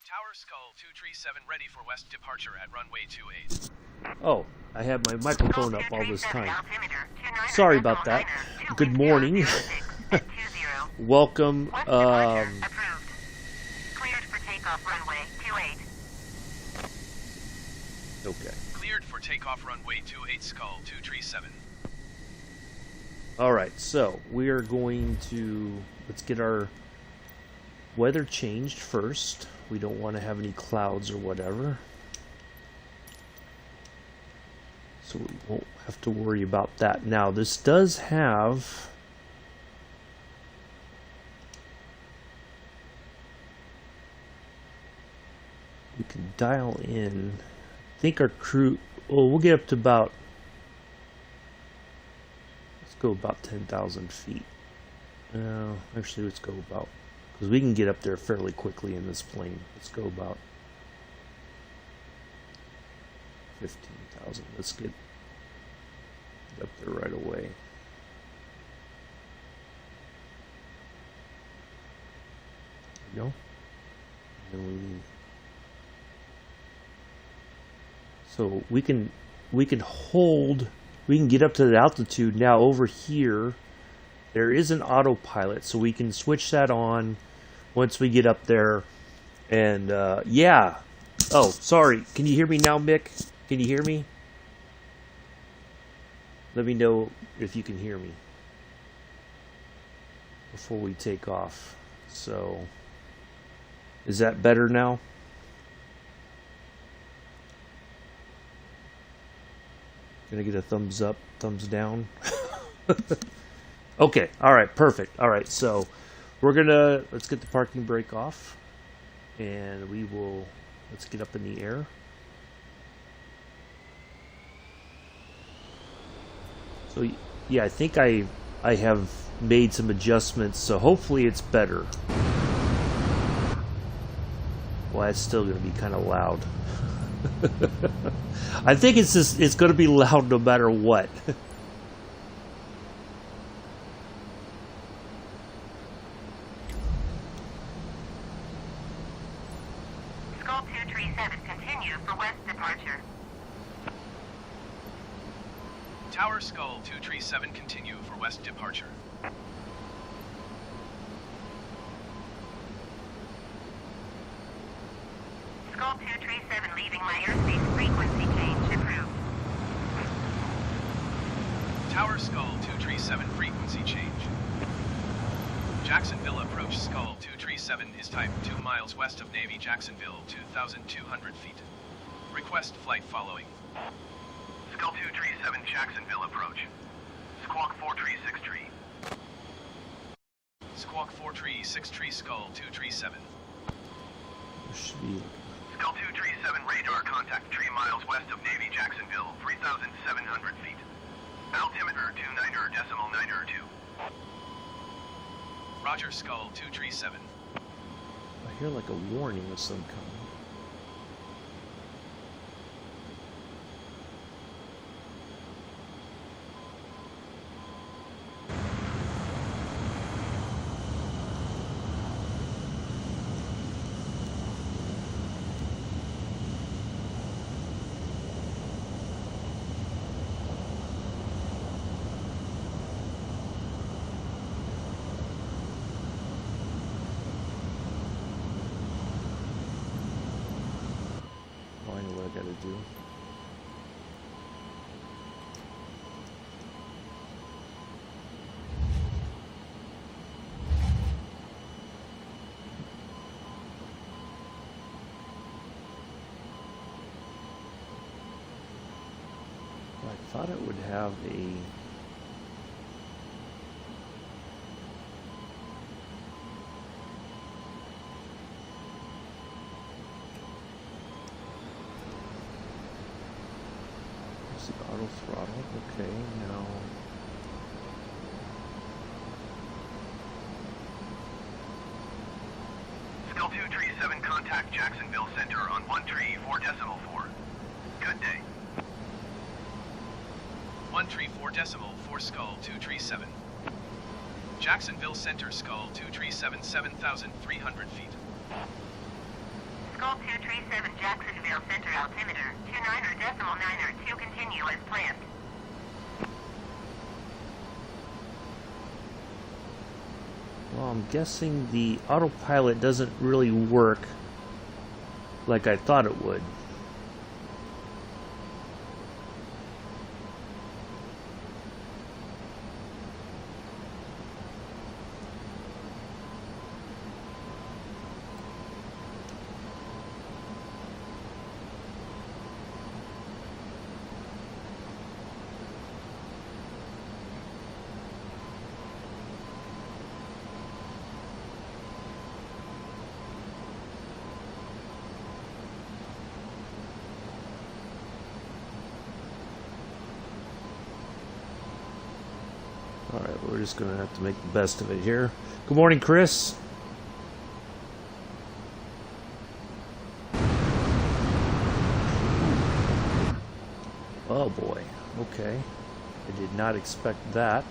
Tower Skull 237 ready for west departure at runway 28. Oh, I had my microphone up all this time. Sorry about that. Good morning. Welcome. Cleared for takeoff runway 28. Okay. Cleared for takeoff runway 28 Skull 237. Alright, so we are going to... Let's get our weather changed first. We don't want to have any clouds or whatever. So we won't have to worry about that. Now, this does have... We can dial in... I think our crew... Well, we'll get up to about... Let's go about 10,000 feet. Actually, let's go about... Because we can get up there fairly quickly in this plane. Let's go about 15,000. Let's get up there right away. There we go. And then so we can hold. We can get up to the altitude now. Over here, there is an autopilot, so we can switch that on once we get up there. And yeah. Oh, sorry. Can you hear me now, Mick? Can you hear me? Let me know if you can hear me before we take off. So, is that better now? Gonna get a thumbs up, thumbs down. Okay, alright, perfect. Alright, so let's get the parking brake off, and let's get up in the air. So yeah, I think I have made some adjustments, so hopefully it's better. Well, it's still going to be kind of loud. I think it's going to be loud no matter what. Skull 237, continue for west departure. Tower Skull 237 continue for west departure. Skull 237 leaving my airspace, frequency change approved. Tower Skull 237 frequency change. Jacksonville approach Skull 237 is type 2 miles west of Navy Jacksonville, 2,200 feet. Request flight following. Skull 237 Jacksonville approach. Squawk 4363. Squawk 4363 Skull 237. Should be... Skull 237 radar contact 3 miles west of Navy Jacksonville, 3,700 feet. Altimeter 29.902. Roger, Skull 237. I hear like a warning of some kind. I know what I gotta do. I thought it would have a... Auto throttle, okay, now... Skull 237 contact Jacksonville Center on 134.4. Good day. 134.4 Skull 237. Jacksonville Center Skull 237, 7,300 feet. Skull 237 Jacksonville Center altimeter 29.9 continue as planned. Well, I'm guessing the autopilot doesn't really work like I thought it would. Alright, we're just going to have to make the best of it here. Good morning, Chris. Oh boy, okay. I did not expect that.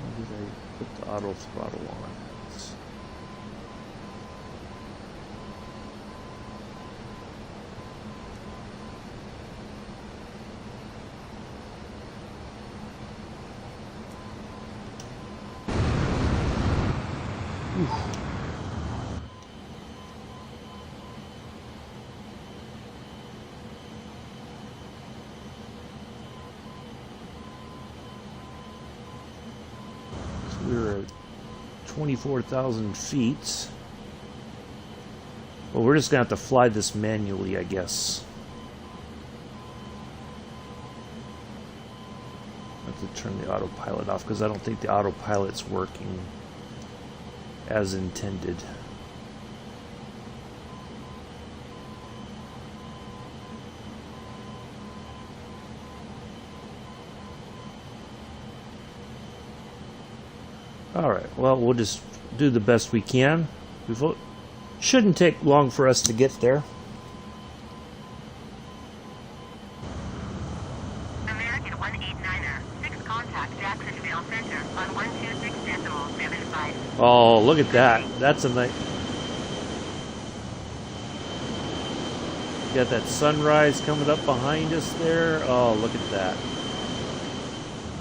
Why did I put the auto throttle on? We're at 24,000 feet. Well, we're just gonna have to fly this manually, I guess. I have to turn the autopilot off because I don't think the autopilot's working as intended. Alright, well, we'll just do the best we can. Shouldn't take long for us to get there. American 189er, 6 contact Jacksonville Center on 126.75. Oh, look at that. That's a nice... Got that sunrise coming up behind us there. Oh, look at that.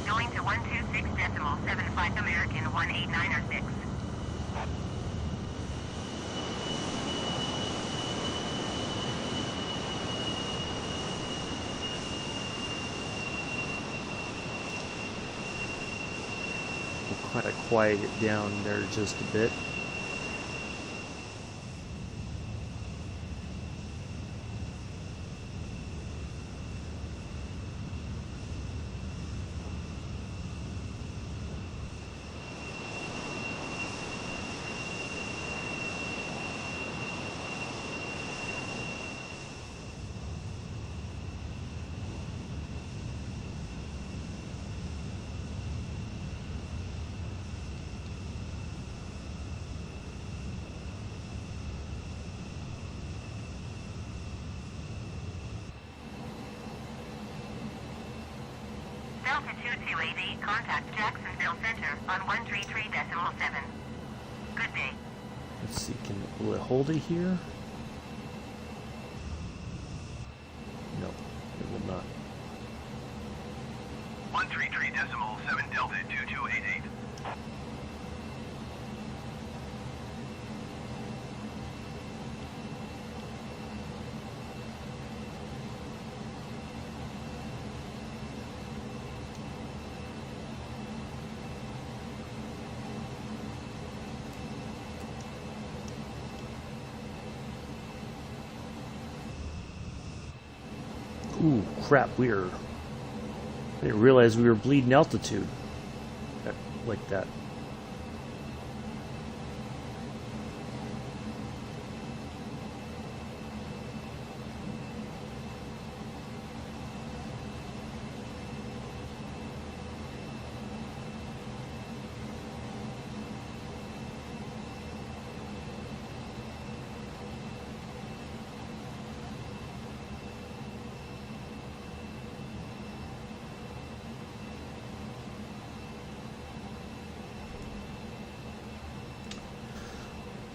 Going to 126.75 American 189er 6. We'll kind of quiet it down there just a bit. Delta 2280, contact Jacksonville Center on 133.7. Good day. Let's see, will it hold it here? No, it will not. 133.7 Delta 2288. Ooh, crap, I didn't realize we were bleeding altitude. Like that.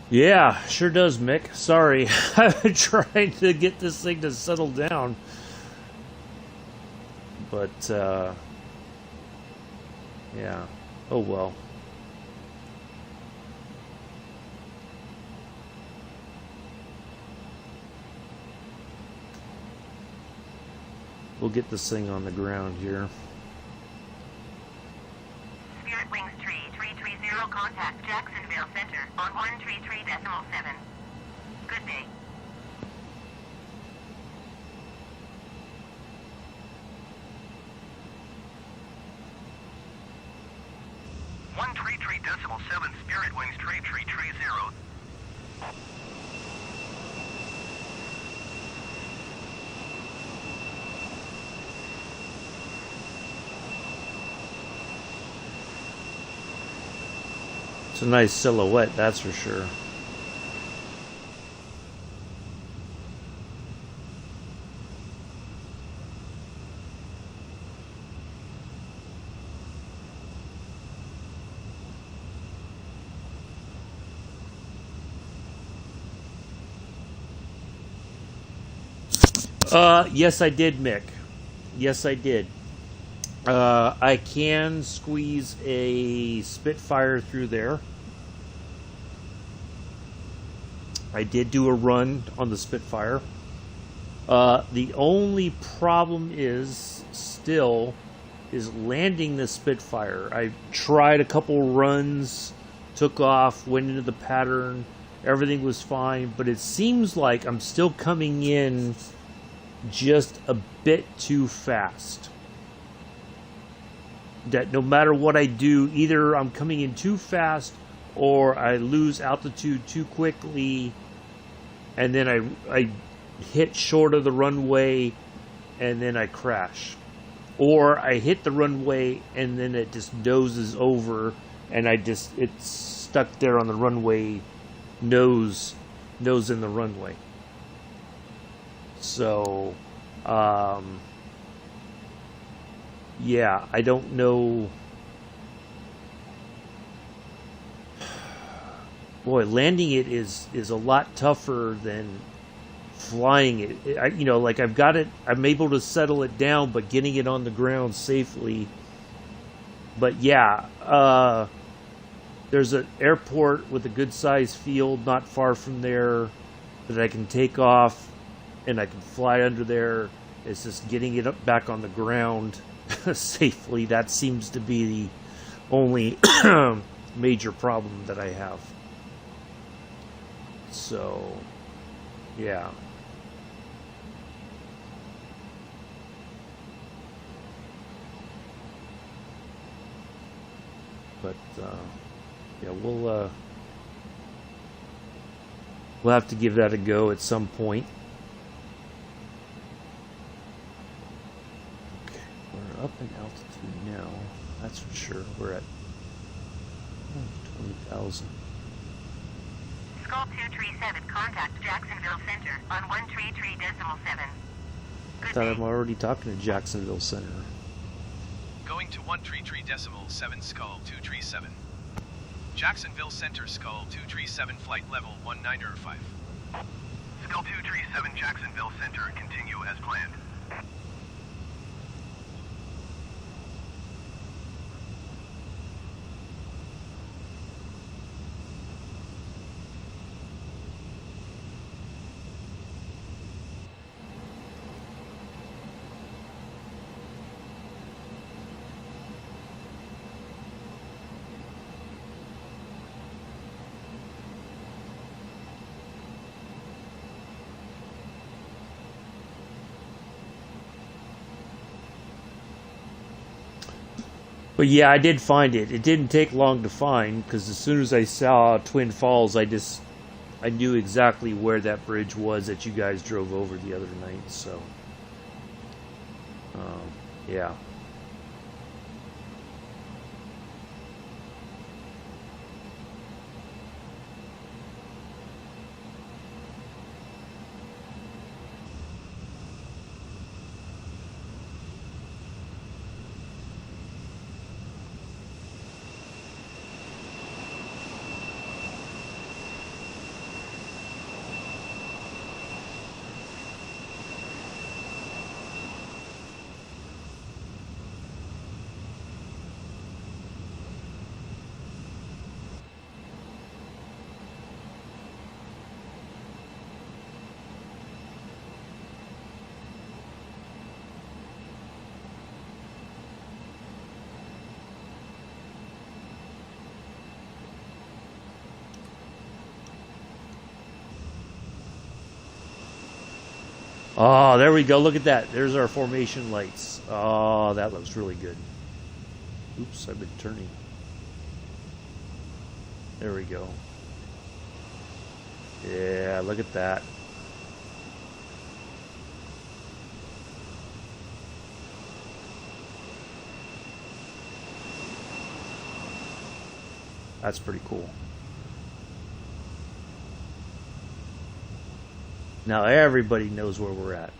Yeah, sure does, Mick. Sorry. I've been trying to get this thing to settle down. But, yeah. Oh well. We'll get this thing on the ground here. Spirit Wings Tree 330, contact Jacksonville Center on 133.7. Good day. .7 Spirit Wings Tree 330. It's a nice silhouette, that's for sure. Yes, I did, Mick. Yes, I did. I can squeeze a Spitfire through there. I did do a run on the Spitfire. The only problem is landing the Spitfire. I tried a couple runs, took off, went into the pattern. Everything was fine, but it seems like I'm still coming in just a bit too fast. That no matter what I do, either I'm coming in too fast or I lose altitude too quickly, and then I hit short of the runway and then I crash. Or I hit the runway and then it just noses over and it's stuck there on the runway, nose in the runway. So, yeah, I don't know. Boy, landing it is a lot tougher than flying it. I've got it. I'm able to settle it down, but getting it on the ground safely. But yeah, there's an airport with a good-sized field not far from there that I can take off, and I can fly under there. It's just getting it up back on the ground safely. That seems to be the only major problem that I have. So, yeah. But yeah, we'll have to give that a go at some point. Okay, we're up in altitude now. That's for sure. We're at 20,000. Skull 237, contact Jacksonville Center on 133.7. I thought I'm already talking to Jacksonville Center. Going to 133.7 Skull 237. Jacksonville Center Skull 237 flight level 1905. Skull 237 Jacksonville Center, continue as planned. But yeah, I did find it. It didn't take long to find, because as soon as I saw Twin Falls, I knew exactly where that bridge was that you guys drove over the other night. So, yeah. Oh, there we go. Look at that. There's our formation lights. Oh, that looks really good. Oops, I've been turning. There we go. Yeah, look at that. That's pretty cool. Now everybody knows where we're at.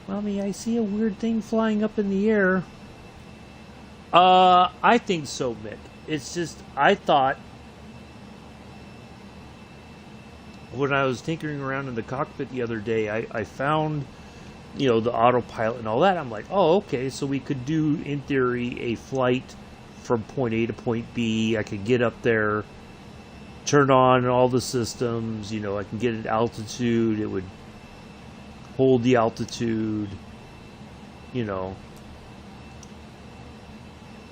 Mommy, I see a weird thing flying up in the air. I think so, Mick. It's just, I thought when I was tinkering around in the cockpit the other day, I found, you know, the autopilot and all that. I'm like, oh, okay, so we could do, in theory, a flight from point A to point B. I could get up there, turn on all the systems, you know, I can get at altitude, it would hold the altitude, you know.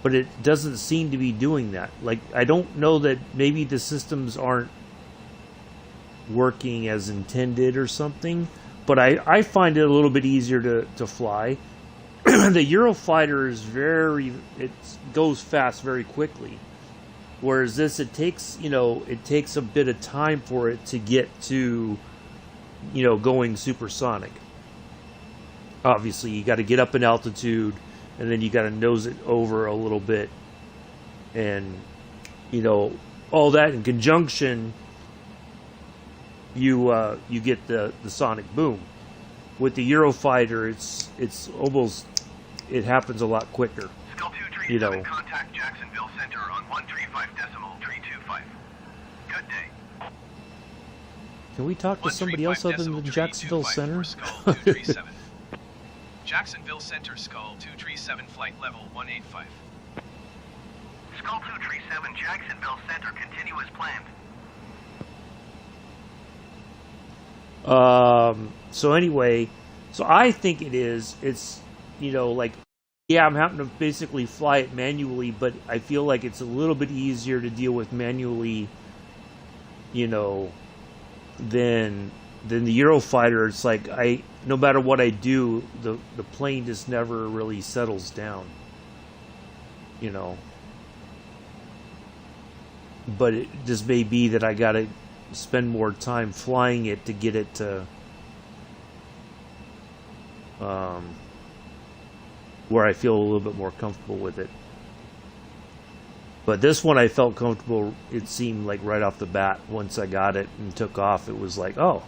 But it doesn't seem to be doing that. Like, I don't know that maybe the systems aren't working as intended or something, but I find it a little bit easier to fly. The Eurofighter is it goes fast very quickly. Whereas this, it takes a bit of time for it to get to, you know, going supersonic. Obviously, you got to get up in altitude, and then you got to nose it over a little bit, and, you know, all that in conjunction, you get the sonic boom. With the Eurofighter, it's almost, it happens a lot quicker. Skull 237, you know. contact Jacksonville Center on 135.325. Good day. Can we talk to somebody else other than Jacksonville Center? Skull 237. Jacksonville Center, Skull 237, flight level 185. Skull 237, Jacksonville Center, continue as planned. So anyway, so I think it's, you know, like, yeah, I'm having to basically fly it manually, but I feel like it's a little bit easier to deal with manually, you know, than the Eurofighter. It's like, no matter what I do, the plane just never really settles down, you know. But it just may be that I gotta spend more time flying it to get it to where I feel a little bit more comfortable with it. But this one I felt comfortable, it seemed like right off the bat. Once I got it and took off, it was like, oh,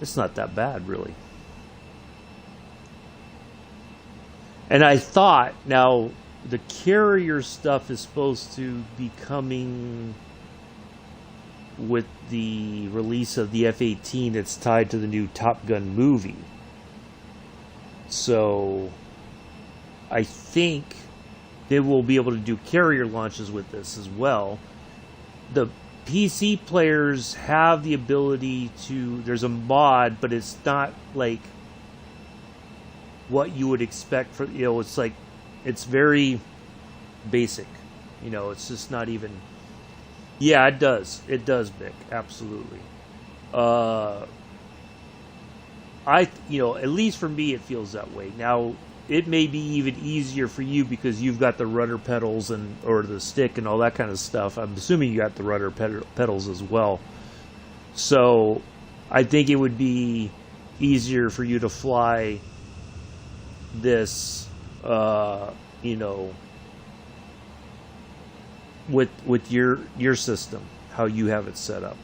it's not that bad, really. And I thought, now, the carrier stuff is supposed to be coming with the release of the F-18 that's tied to the new Top Gun movie. So I think they will be able to do carrier launches with this as well. The PC players have the ability to, there's a mod, but it's not like what you would expect for, you know, it's like, it's very basic, you know, it's just not even, yeah, it does, Vic, absolutely. You know, at least for me, it feels that way. Now, it may be even easier for you because you've got the rudder pedals or the stick and all that kind of stuff. I'm assuming you got the rudder pedals as well. So, I think it would be easier for you to fly this, you know, with your system, how you have it set up.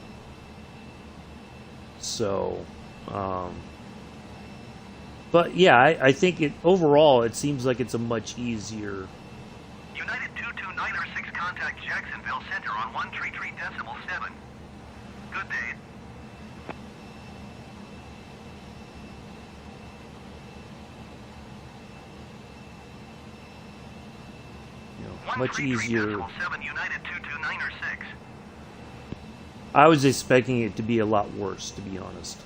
So, but yeah, I think overall it seems like it's a much easier. United 22906, contact Jacksonville Center on 133.7. Good day. You know, much easier. 7, United 22906. I was expecting it to be a lot worse, to be honest.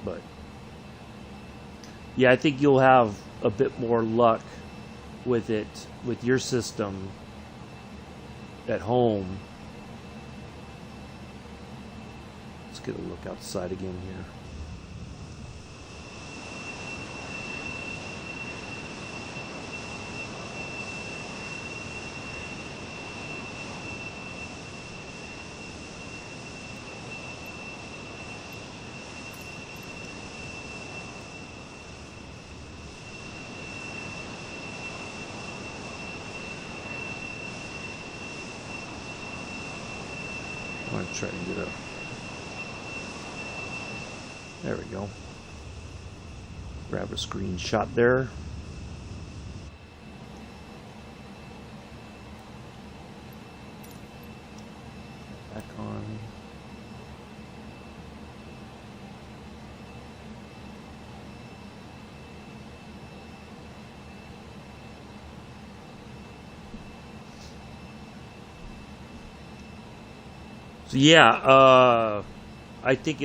But yeah, I think you'll have a bit more luck with it, with your system, at home. Let's get a look outside again here. I'm going to try and get a... There we go. Grab a screenshot there. Back on. So yeah, I think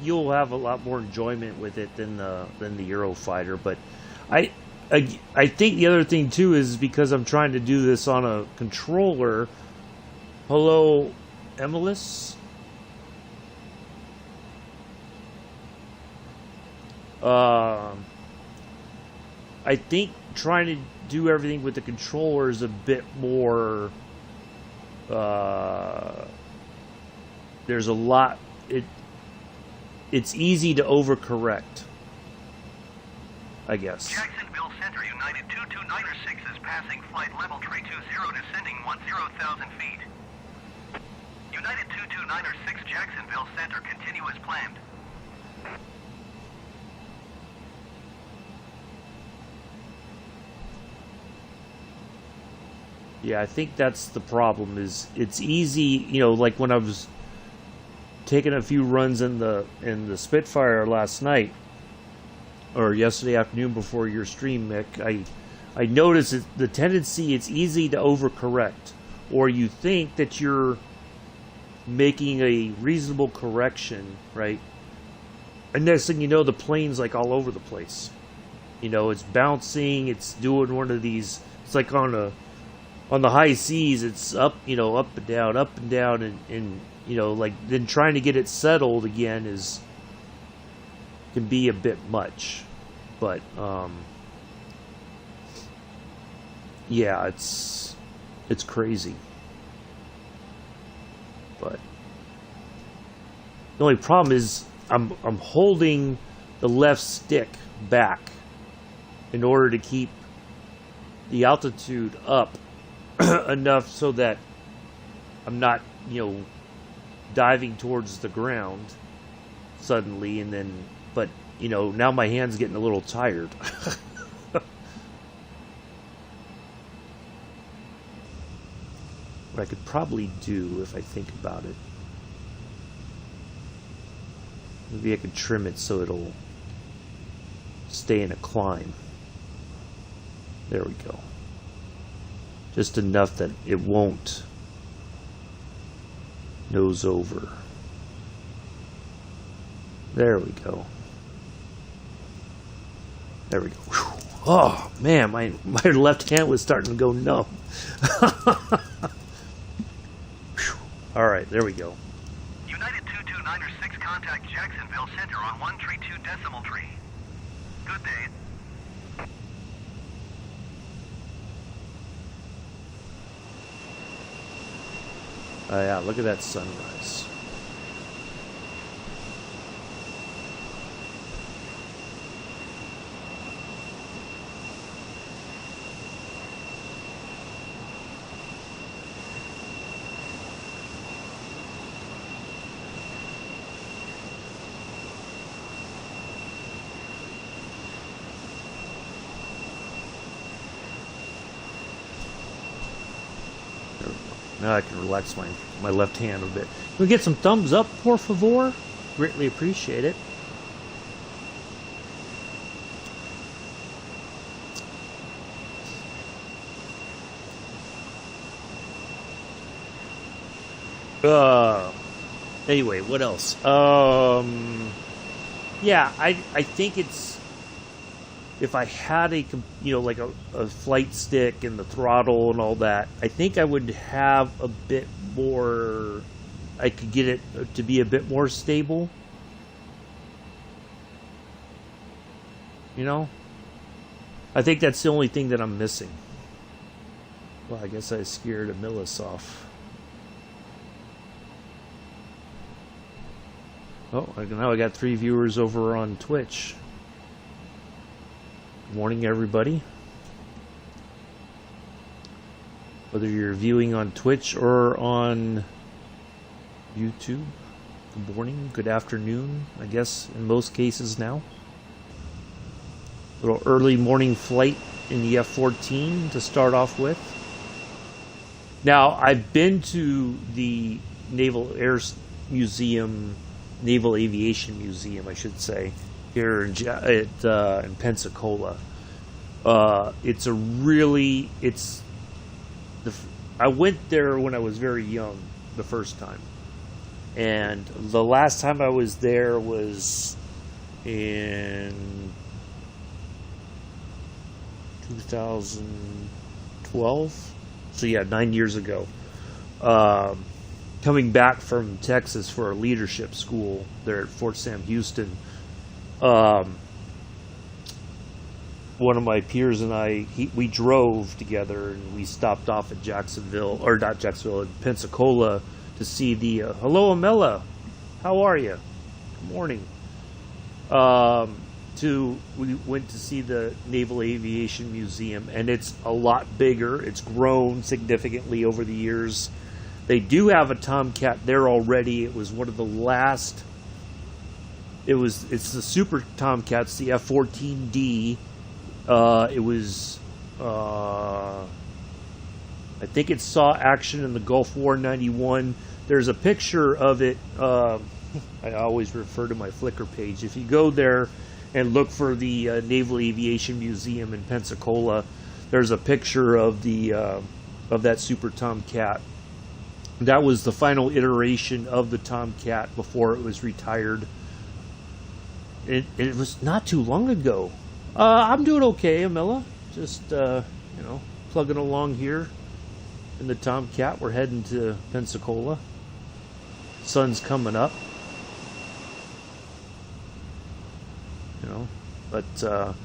you'll have a lot more enjoyment with it than the Eurofighter. But I think the other thing too is because I'm trying to do this on a controller. Hello, Emilis. I think trying to do everything with the controller is a bit more. There's a lot. It's easy to overcorrect, I guess. Jacksonville Center, United 2296 is passing flight level 320, descending 10,000 feet. United 2296 Jacksonville Center, continue as planned. Yeah, I think that's the problem. Is it's easy, you know, like when I was taking a few runs in the Spitfire last night or yesterday afternoon before your stream, Mick. I noticed the tendency. It's easy to overcorrect, or you think that you're making a reasonable correction, right? And next thing you know, the plane's like all over the place. You know, it's bouncing. It's doing one of these. It's like on the high seas, it's up, you know, up and down, and you know, like then trying to get it settled again can be a bit much, but yeah, it's crazy. But the only problem is I'm holding the left stick back in order to keep the altitude up enough so that I'm not, you know, diving towards the ground suddenly, and then, but, you know, now my hand's getting a little tired. What I could probably do, if I think about it, maybe I could trim it so it'll stay in a climb. There we go. Just enough that it won't nose over. There we go. There we go. Whew. Oh man, my left hand was starting to go numb. All right, there we go. United 2296 contact Jacksonville Center on 132.3. Good day. Oh yeah, look at that sunrise. Now I can relax my left hand a bit. Can we get some thumbs up, por favor? Greatly appreciate it. Anyway, what else? Yeah, I think it's if I had a, you know, like a flight stick and the throttle and all that, I think I would have a bit more, I could get it to be a bit more stable. You know? I think that's the only thing that I'm missing. Well, I guess I scared Amilis off. Oh, now I got 3 viewers over on Twitch. Good morning, everybody. Whether you're viewing on Twitch or on YouTube, good morning, good afternoon, I guess, in most cases now. Little early morning flight in the F-14 to start off with. Now, I've been to the Naval Aviation Museum, I should say, here in Pensacola. I went there when I was very young the first time, and the last time I was there was in 2012. So yeah, 9 years ago. Coming back from Texas for a leadership school there at Fort Sam Houston. One of my peers and we drove together, and we stopped off at Jacksonville, or not Jacksonville, at Pensacola to see the, hello Amela, how are you? Good morning. We went to see the Naval Aviation Museum, and it's a lot bigger. It's grown significantly over the years. They do have a Tomcat there already. It was one of the last. It's the Super Tomcats, the F-14D. It was, I think it saw action in the Gulf War '91. There's a picture of it. I always refer to my Flickr page. If you go there and look for the Naval Aviation Museum in Pensacola, there's a picture of that Super Tomcat. That was the final iteration of the Tomcat before it was retired. It was not too long ago. I'm doing okay, Amela. Just plugging along here in the Tomcat. We're heading to Pensacola. Sun's coming up. But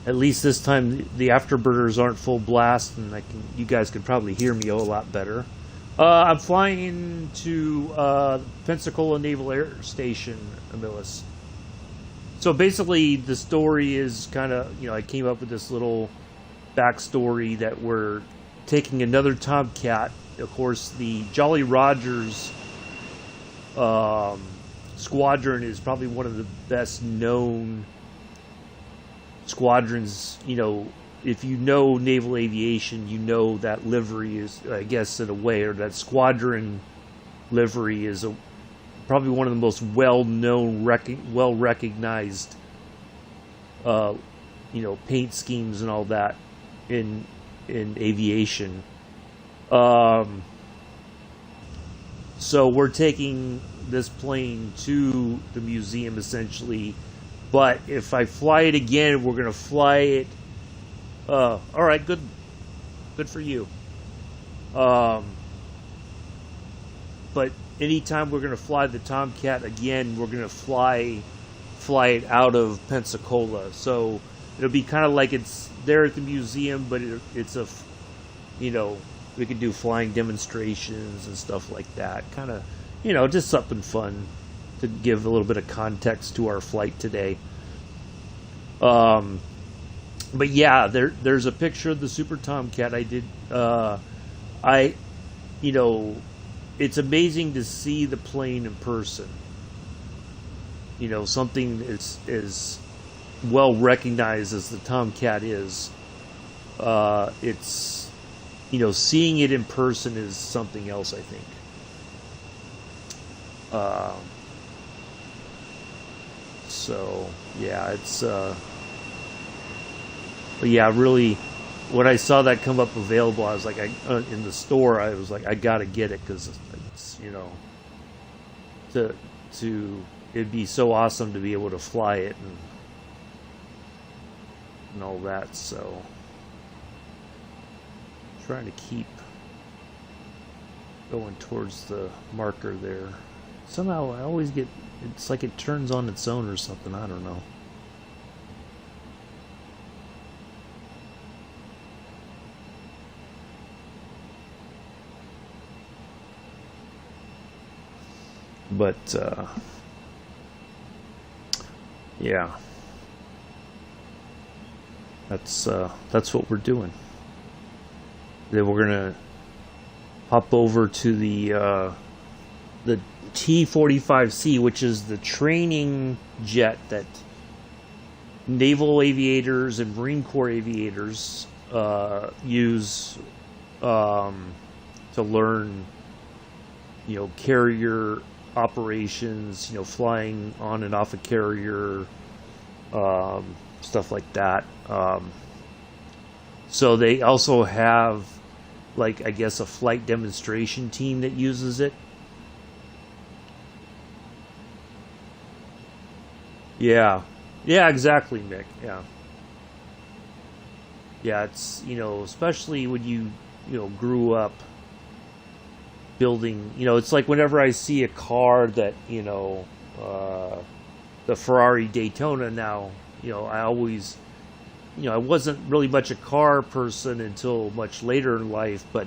at least this time the afterburners aren't full blast, and you guys can probably hear me a lot better. I'm flying to Pensacola Naval Air Station, Amilis. So basically, the story is kind of, I came up with this little backstory that we're taking another Tomcat. Of course, the Jolly Rogers squadron is probably one of the best known squadrons. If you know naval aviation, you know that livery is, I guess in a way, or that squadron livery is probably one of the most well-known, well-recognized paint schemes and all that in aviation. So we're taking this plane to the museum essentially, but if I fly it again, we're going to fly it. All right, good for you. But anytime we're going to fly the Tomcat again, we're going to fly it out of Pensacola. So it'll be kind of like it's there at the museum, but it's a, we could do flying demonstrations and stuff like that. Kind of, just something fun to give a little bit of context to our flight today. But yeah, there's a picture of the Super Tomcat. It's amazing to see the plane in person. Something as well recognized as the Tomcat is. It's, seeing it in person is something else, I think. So yeah, it's but yeah, really, when I saw that come up available, I was like, in the store, I was like, I gotta get it, because it's, it'd be so awesome to be able to fly it and all that, so trying to keep going towards the marker there. Somehow I always get, it's like it turns on its own or something, I don't know. But yeah, that's what we're doing. Then we're gonna hop over to the T-45C, which is the training jet that naval aviators and Marine Corps aviators use to learn, carrier operations, flying on and off a carrier, stuff like that. So they also have, like, I guess, a flight demonstration team that uses it. Yeah, exactly, Mick. Yeah, it's, especially when you grew up building, it's like whenever I see a car that, the Ferrari Daytona now, I always, I wasn't really much a car person until much later in life, but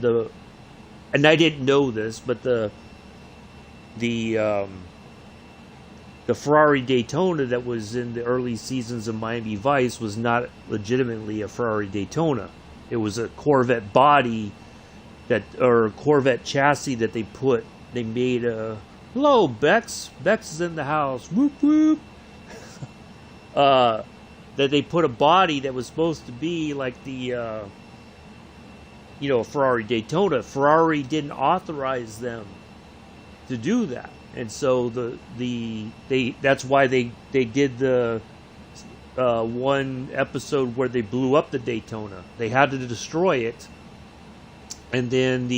and I didn't know this, but the Ferrari Daytona that was in the early seasons of Miami Vice was not legitimately a Ferrari Daytona. It was a Corvette body or Corvette chassis that they made a, hello, Bex is in the house, whoop whoop, that they put a body that was supposed to be like the, a Ferrari Daytona. Ferrari didn't authorize them to do that. And so that's why they did the one episode where they blew up the Daytona. They had to destroy it. And then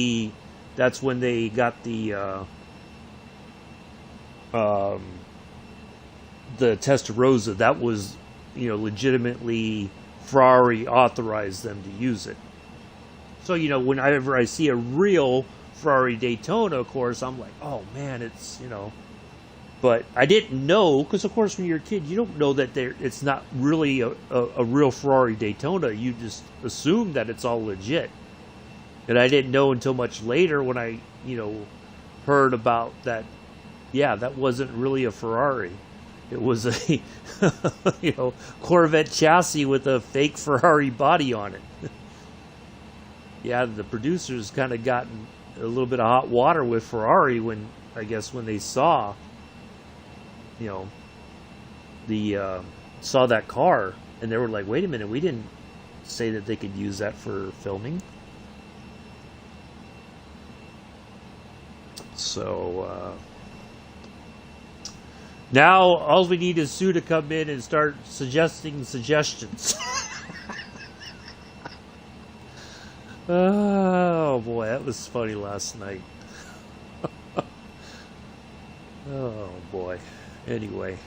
that's when they got the Testarossa. That was, legitimately Ferrari authorized them to use it. So, whenever I see a real Ferrari Daytona, of course, I'm like, oh man, it's, but I didn't know, because of course when you're a kid, you don't know that it's not really a real Ferrari Daytona. You just assume that it's all legit. And I didn't know until much later when I, heard about that, that wasn't really a Ferrari. It was a, Corvette chassis with a fake Ferrari body on it. Yeah, the producers kind of gotten a little bit of hot water with Ferrari when they saw, saw that car, and they were like, wait a minute, we didn't say that they could use that for filming. So now all we need is Sue to come in and start suggesting suggestions. Oh boy, that was funny last night. Oh boy. Anyway.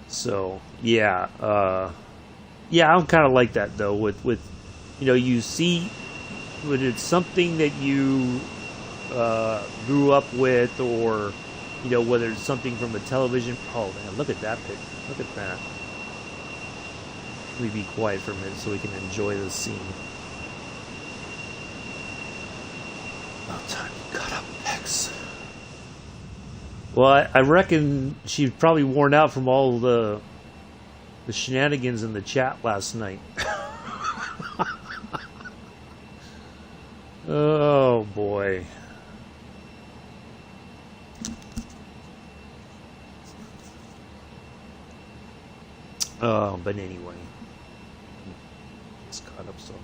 So yeah, I'm kind of like that though. With you see when it's something that you grew up with, or whether it's something from a television. Oh man, look at that pic. Look at that. Let me be quiet for a minute so we can enjoy the scene. About time you got up, X. Well, I reckon she's probably worn out from all the shenanigans in the chat last night. Oh boy. But anyway, it's caught up, so I'm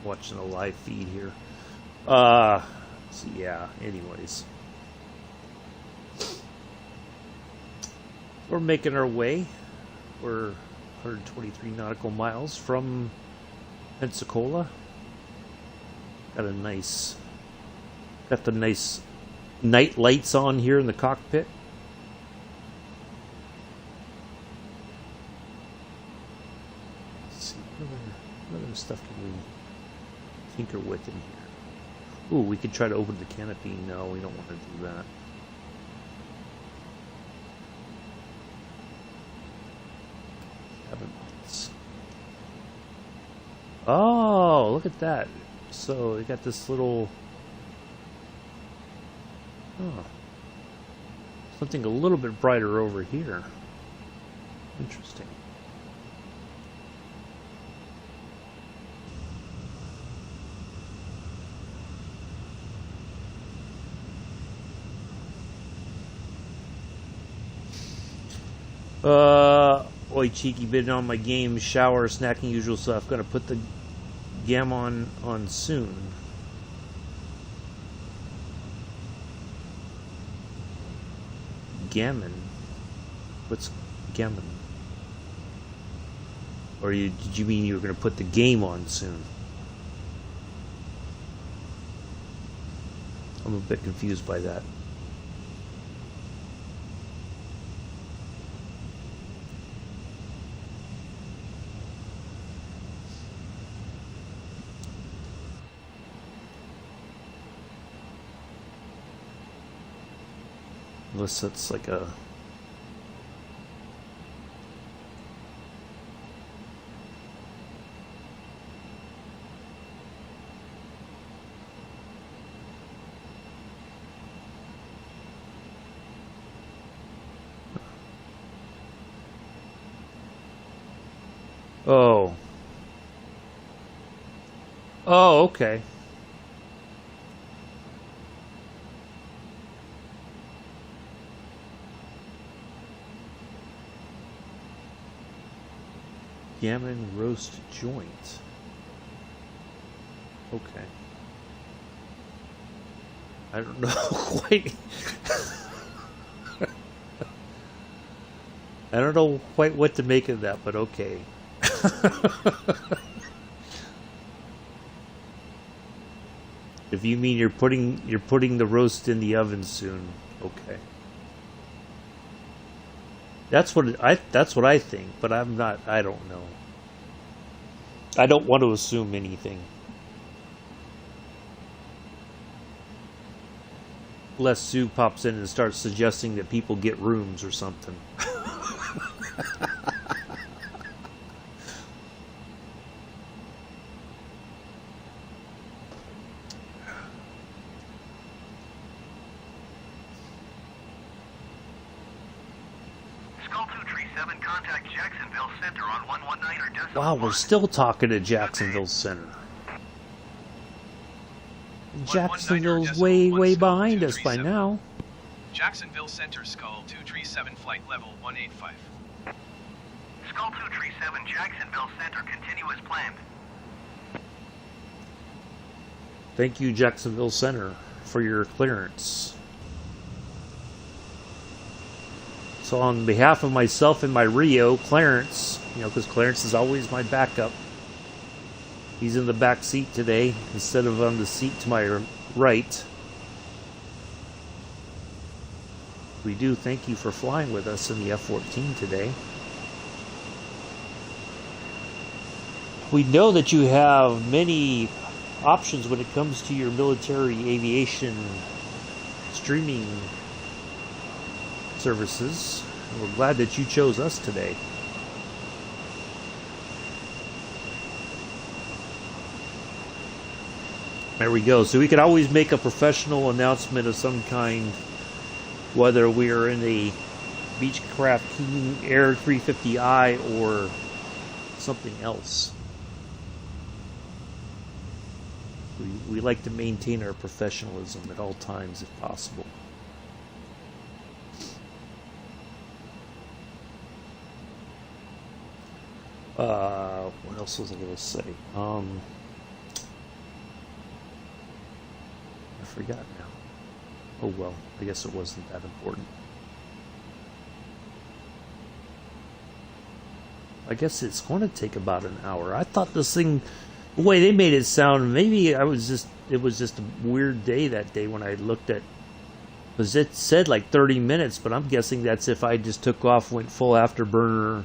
watching a live feed here. So yeah, anyways, we're making our way. We're 123 nautical miles from Pensacola. Got the nice night lights on here in the cockpit. What other stuff can we tinker with in here? Ooh, we could try to open the canopy. No, we don't want to do that. Cabin lights. Oh, look at that. So they got this little... Oh. Something a little bit brighter over here. Interesting. Oi, cheeky, been on my game, shower, snacking, usual stuff. Gonna put the Gammon on soon. Gammon? What's gammon? Or did you mean you were gonna put the game on soon? I'm a bit confused by that. Unless that's like a... Oh. Oh, okay. Gammon roast joint. Okay. I don't know quite. I don't know quite what to make of that, but okay. If you mean you're putting the roast in the oven soon, okay. That's what I think, but I'm not. I don't know. I don't want to assume anything. Unless Sue pops in and starts suggesting that people get rooms or something. Wow, we're still talking to Jacksonville Center. Jacksonville's way behind us by now. Jacksonville Center, Skull 237, flight level 185. Skull 237, Jacksonville Center, continue as planned. Thank you, Jacksonville Center, for your clearance. So on behalf of myself and my Rio, Clarence, because Clarence is always my backup. He's in the back seat today instead of on the seat to my right. We do thank you for flying with us in the F-14 today. We know that you have many options when it comes to your military aviation streaming services. We're glad that you chose us today. There we go. So we could always make a professional announcement of some kind, whether we are in a Beechcraft King Air 350i or something else. We like to maintain our professionalism at all times if possible. What else was I going to say? I forgot now. Oh well, I guess it wasn't that important. I guess it's going to take about an hour. I thought this thing, the way they made it sound, maybe it was just a weird day that day when I looked at, because it said like 30 minutes, but I'm guessing that's if I just took off, went full afterburner,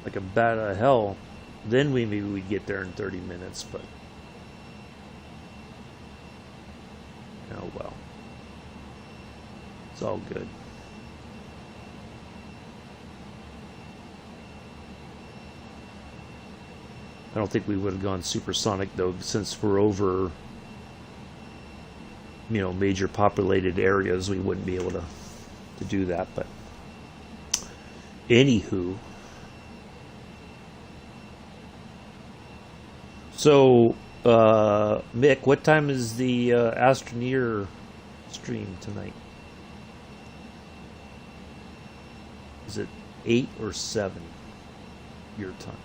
like a bat out of hell, then maybe we'd get there in 30 minutes, but oh well. It's all good. I don't think we would have gone supersonic though, since we're over, you know, major populated areas. We wouldn't be able to do that. But anywho, so Mick, what time is the Astroneer stream tonight? Is it 8 or 7 your time?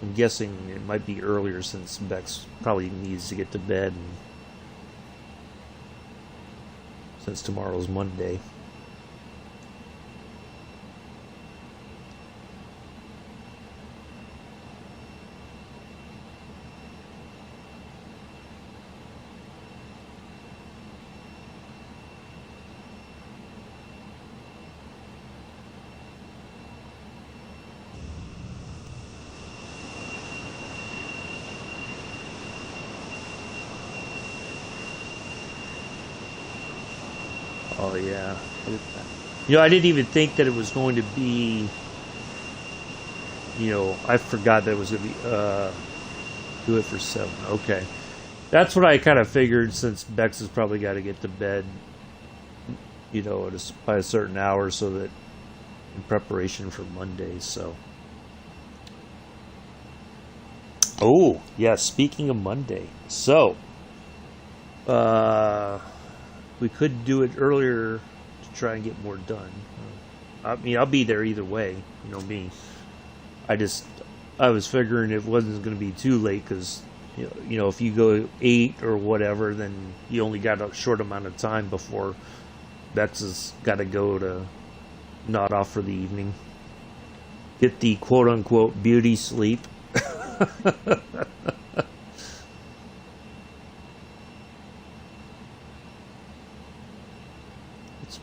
I'm guessing it might be earlier since Bex probably needs to get to bed, and since tomorrow's Monday. Oh yeah, you know, I didn't even think that it was going to be, you know, I forgot that it was going to be do it for 7. Okay, that's what I kind of figured, since Bex has probably got to get to bed, you know, by a certain hour, so that in preparation for Monday. So, oh yeah, speaking of Monday, so we could do it earlier to try and get more done. I mean, I'll be there either way, you know me. I was figuring it wasn't going to be too late, because, you know, if you go 8 or whatever, then you only got a short amount of time before Bex has got to go to nod off for the evening. Get the quote-unquote beauty sleep.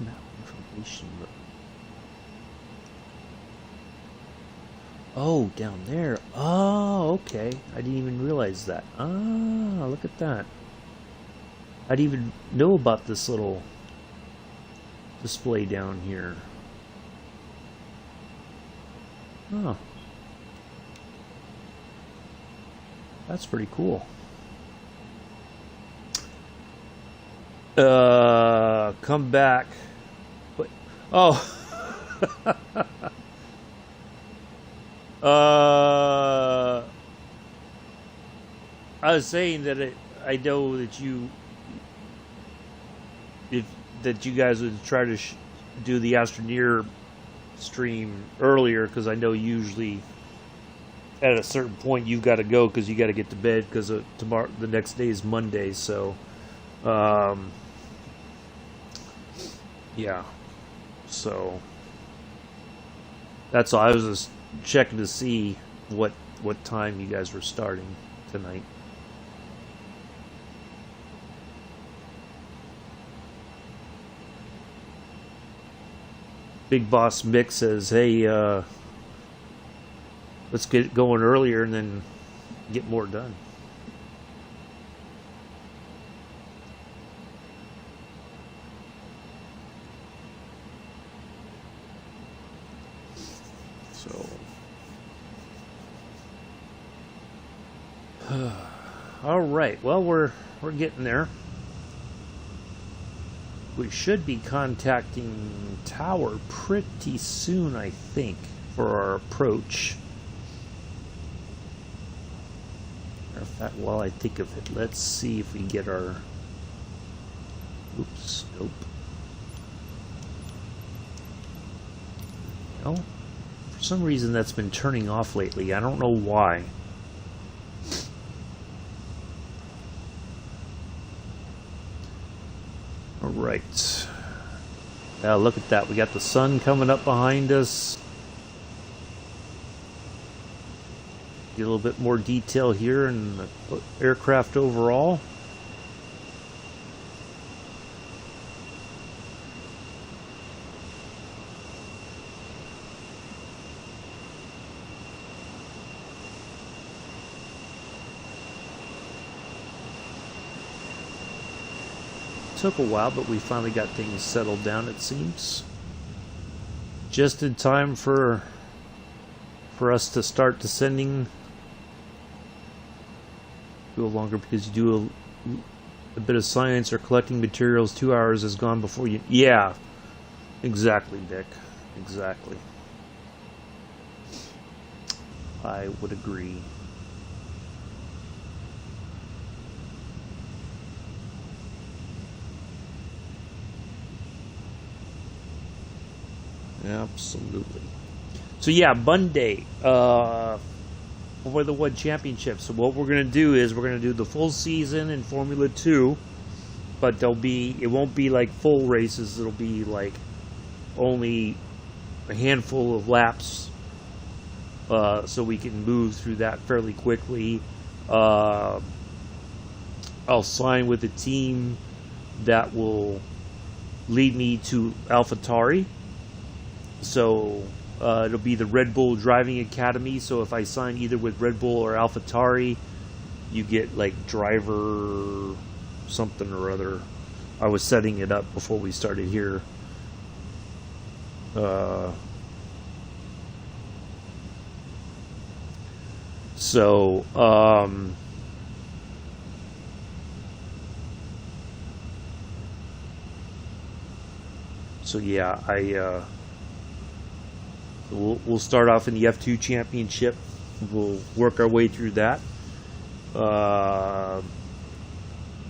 Map information. Oh, down there. Oh, okay. I didn't even realize that. Ah, look at that. I didn't even know about this little display down here. Oh. That's pretty cool. Come back. But, oh. I was saying that I know that that you guys would try to do the Astroneer stream earlier, because I know usually at a certain point you've got to go, because you got to get to bed, because tomorrow, the next day is Monday. So yeah, so that's all. I was just checking to see what time you guys were starting tonight. Big Boss Mick says, hey, let's get it going earlier and then get more done. So, all right. Well, we're getting there. We should be contacting Tower pretty soon, I think, for our approach. Matter of fact, while I think of it, let's see if we can get our... Oops, nope. No, for some reason that's been turning off lately. I don't know why. Alright. Now look at that. We got the sun coming up behind us. Get a little bit more detail here in the aircraft overall. took a while, but we finally got things settled down, it seems. Just in time for us to start descending. Go longer because you do a bit of science or collecting materials. 2 hours is gone before you... Yeah, exactly, Dick. Exactly. I would agree. Absolutely. So yeah, Monday for the One Championship. So what we're going to do is we're going to do the full season in Formula 2, but it won't be like full races. It'll be like only a handful of laps, so we can move through that fairly quickly. I'll sign with a team that will lead me to AlphaTauri. So it'll be the Red Bull Driving Academy. So if I sign either with Red Bull or AlphaTauri, you get like driver something or other. I was setting it up before we started here. So yeah, we'll start off in the F2 Championship. We'll work our way through that, and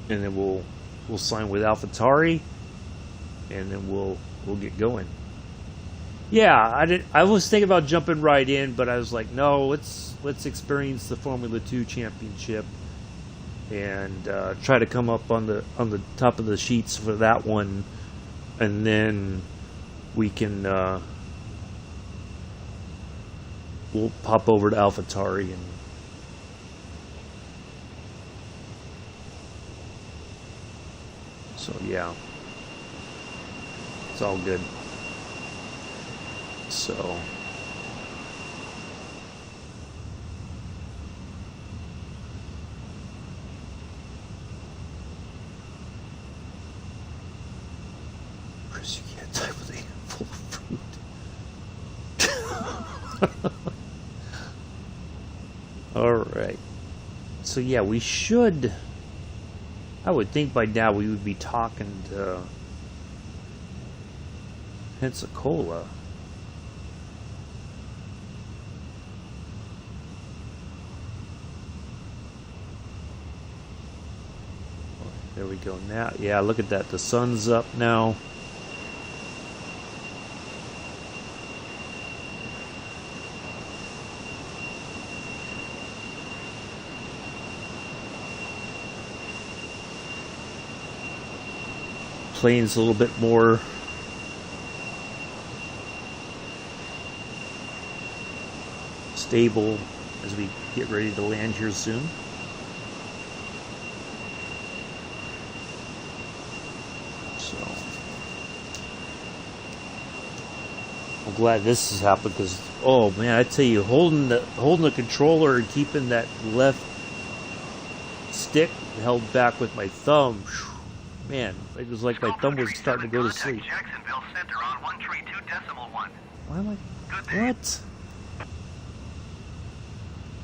then we'll sign with AlphaTauri, and then we'll get going. Yeah, I was thinking about jumping right in, but I was like, no, let's experience the Formula 2 Championship and try to come up on the top of the sheets for that one, and then we can we'll pop over to AlphaTauri and so yeah, it's all good. So Chris, you can't type with a handful of fruit. Alright. So yeah, we should, I would think by now we would be talking to Pensacola. There we go now. Yeah, look at that. The sun's up now. Plane's a little bit more stable as we get ready to land here soon. So I'm glad this has happened because, oh man, I tell you, holding the controller and keeping that left stick held back with my thumb. Man, it was like my thumb was starting to go to sleep. Jacksonville Center on 132.1. Why am I... What?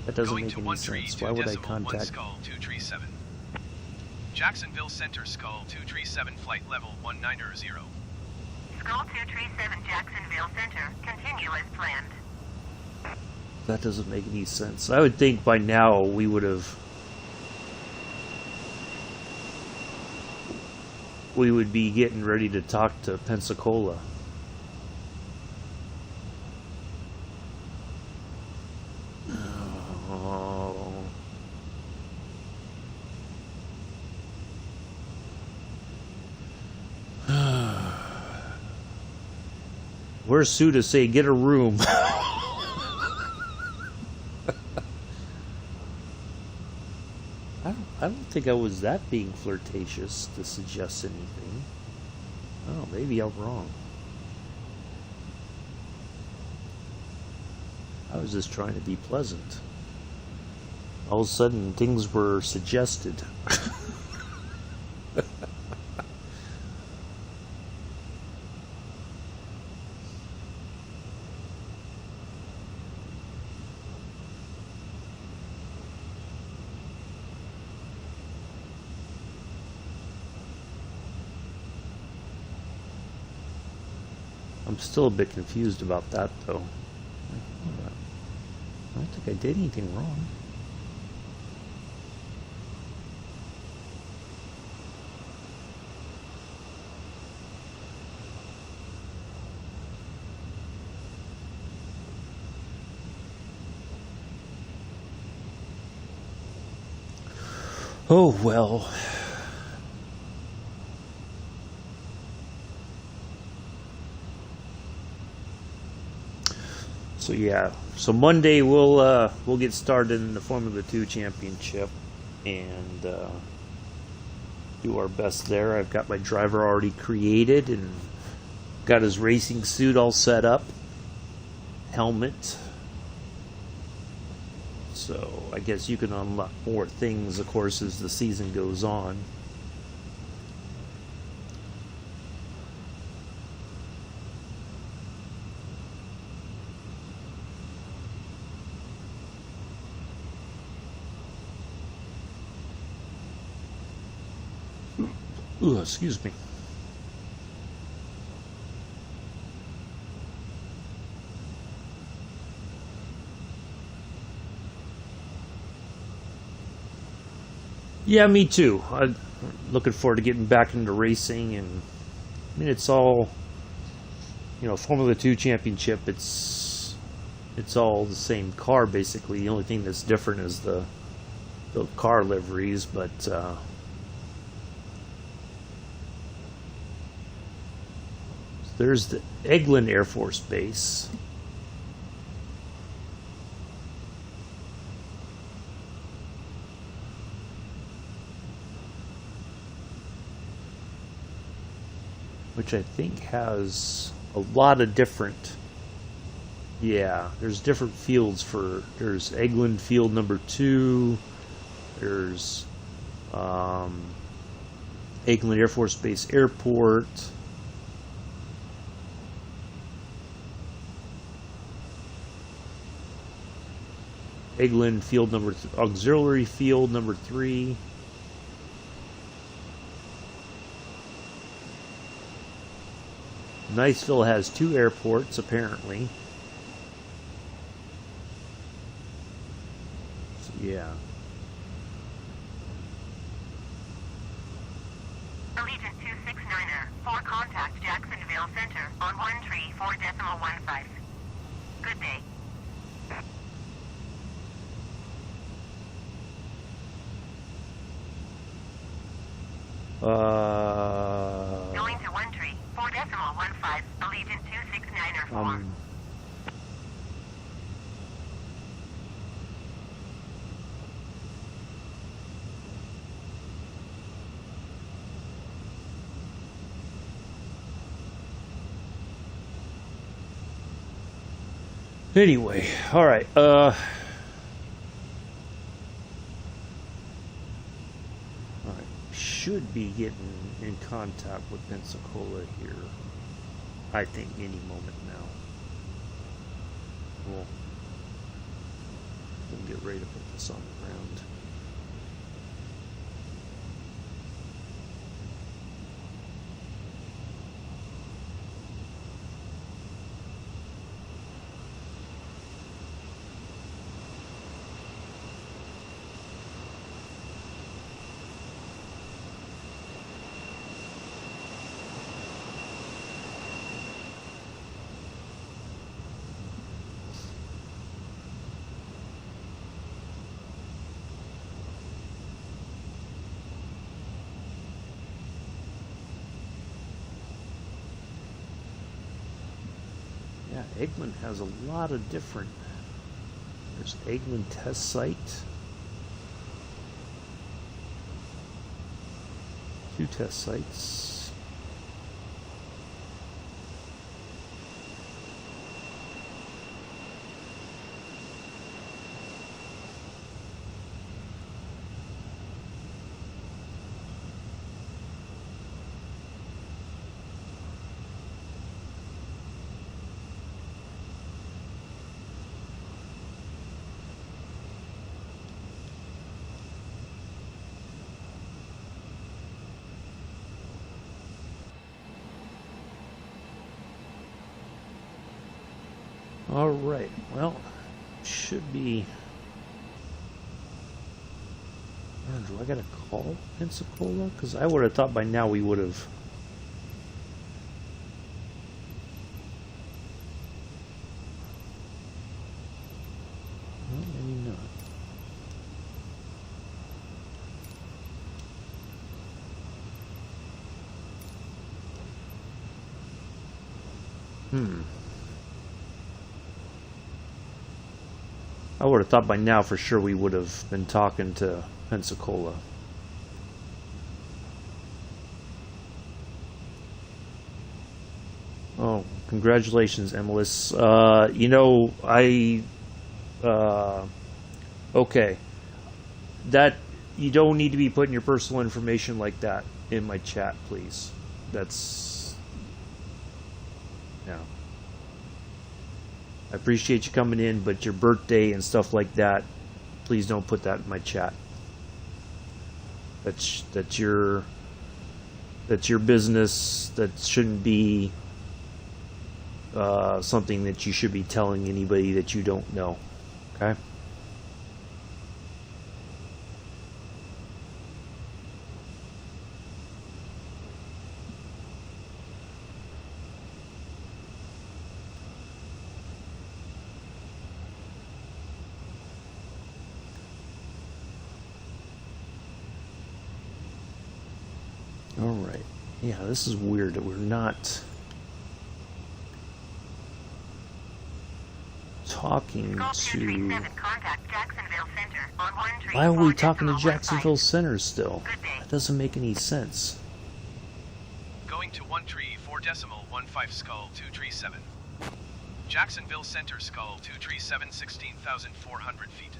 That doesn't make any sense. Why would I contact... Skull 237. Jacksonville Center, Skull 237, flight level 190. Skull 237 Jacksonville Center, continue as planned. That doesn't make any sense. I would think by now we would be getting ready to talk to Pensacola. Oh. Where's Sue to say get a room? I don't think I was that being flirtatious to suggest anything. Oh, maybe I'm wrong. I was just trying to be pleasant. All of a sudden, things were suggested. I'm still a bit confused about that, though. I don't think I did anything wrong. Oh, well. So yeah, so Monday we'll get started in the Formula 2 Championship and do our best there. I've got my driver already created and got his racing suit all set up, helmet. So I guess you can unlock more things, of course, as the season goes on. Ooh, excuse me. Yeah, me too. I'm looking forward to getting back into racing, and I mean it's all, you know, Formula 2 Championship. It's all the same car basically. The only thing that's different is the car liveries, but there's the Eglin Air Force Base. Which I think has a lot of different, yeah, there's different fields for, there's Eglin Field number 2, there's Eglin Air Force Base Airport, Eglin Field number, Auxiliary Field number 3, Niceville has 2 airports, apparently. So, yeah. Allegiant 269er, 4 contact Jacksonville Center on 134.15. Good day. Going to 134.15, Allegiant 269er 4. Anyway, all right. Should be getting in contact with Pensacola here, I think, any moment now. We'll get ready to put this on the ground. Yeah, Eglin has a lot of different. There's Eglin Test Site. 2 test sites. All right. Well, should be. Do I gotta call Pensacola? Because I would have thought by now we would have. Well, maybe not. I would have thought by now for sure we would have been talking to Pensacola. Oh, congratulations, Emilis. You know, okay. That, you don't need to be putting your personal information like that in my chat, please. That's, yeah. I appreciate you coming in, but your birthday and stuff like that, please don't put that in my chat. That's your business. That shouldn't be something that you should be telling anybody that you don't know. Okay? Alright. Yeah, this is weird that we're not talking to... Why are we talking to Jacksonville Center still? That doesn't make any sense. Going to 134.15 skull 237. Jacksonville Center skull 237 16,400 feet.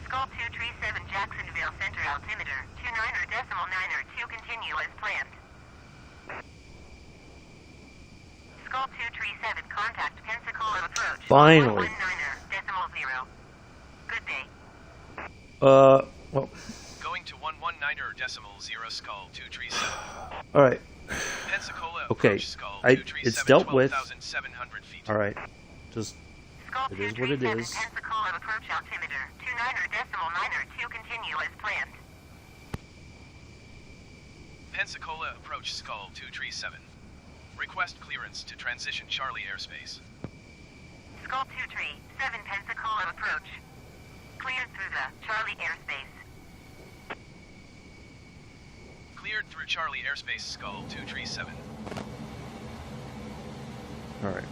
Skull 237 Jacksonville Center altimeter 29.902 continue as planned. Skull 237 contact Pensacola approach. Finally. 119.0. Good day. Well. Going to 119.0 skull 237. Alright. Pensacola Okay. approach skull It's 237 dealt with. 12,700 feet. Alright. Just, Skull it is what it 237 is. Pensacola approach altimeter 29.902 continue as planned. Pensacola approach skull 237. Request clearance to transition Charlie airspace. Skull 237 Pensacola approach. Cleared through the Charlie airspace. Cleared through Charlie airspace skull 237. Alright.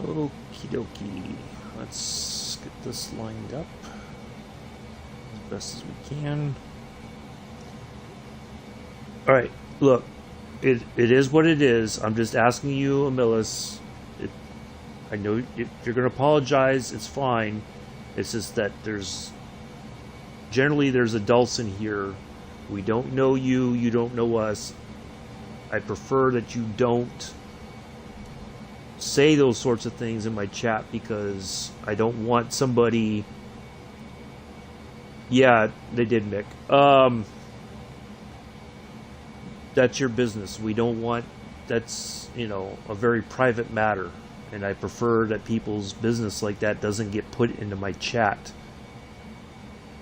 Okie dokie. Let's get this lined up as best as we can. Alright, look. It is what it is. I'm just asking you, Emilis. I know if you're going to apologize, it's fine. It's just that generally there's adults in here. We don't know you, you don't know us. I prefer that you don't say those sorts of things in my chat because I don't want somebody... Yeah, they did, Mick. That's your business. We don't want... That's, you know, a very private matter. And I prefer that people's business like that doesn't get put into my chat.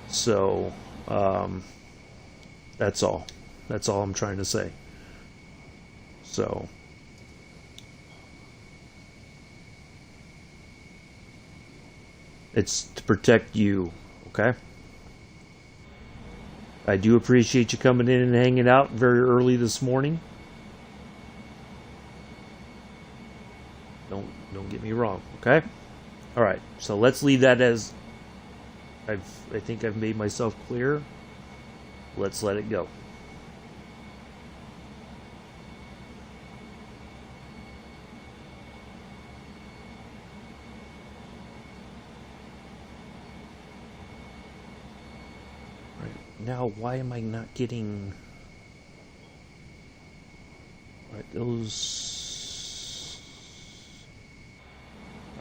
So, that's all. That's all I'm trying to say. So... It's to protect you, okay? I do appreciate you coming in and hanging out very early this morning. Don't get me wrong, okay? All right, so let's leave that as I think I've made myself clear. Let's let it go. now why am I not getting... Alright, those...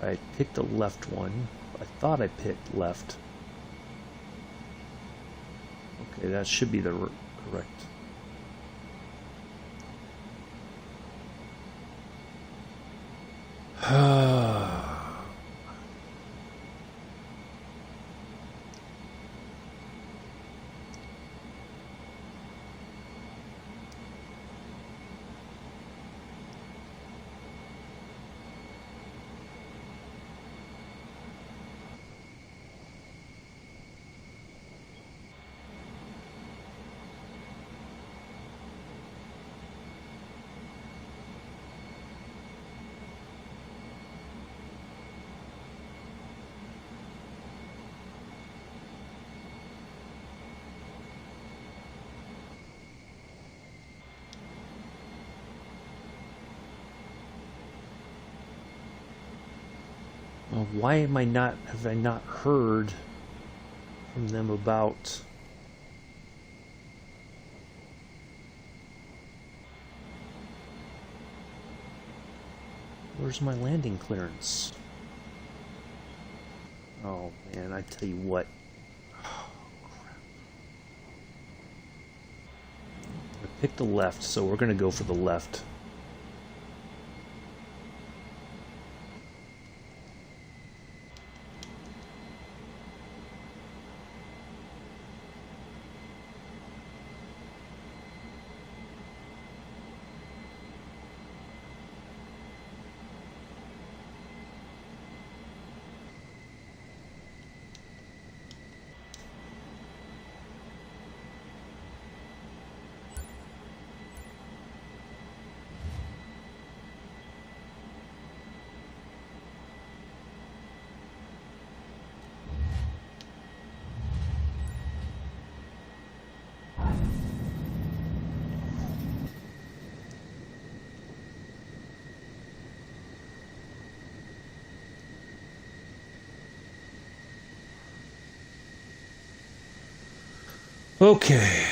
I picked the left one. I thought I picked left. Okay, that should be the correct. Why am I not, have I not heard from them about where's my landing clearance? Oh man, I tell you what. Oh, crap. I picked the left, so we're gonna go for the left. Okay.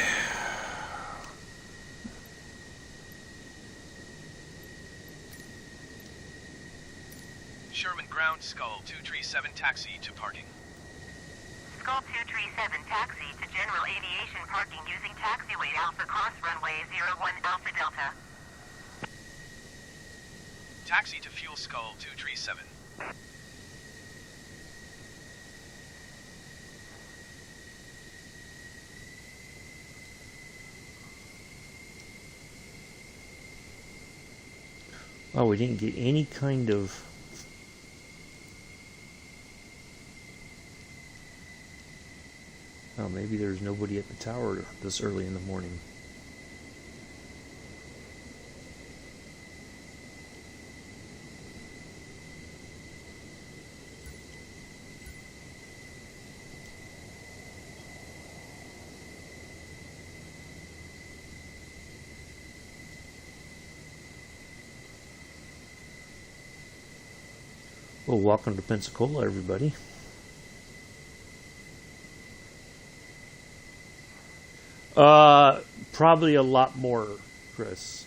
Sherman Ground, Skull 237 taxi to parking. Skull 237 taxi to general aviation parking using taxiway Alpha Cross runway 01 Alpha Delta. Taxi to fuel Skull 237. Oh, we didn't get any kind of... Oh, maybe there's nobody at the tower this early in the morning. Well, welcome to Pensacola, everybody. Probably a lot more, Chris.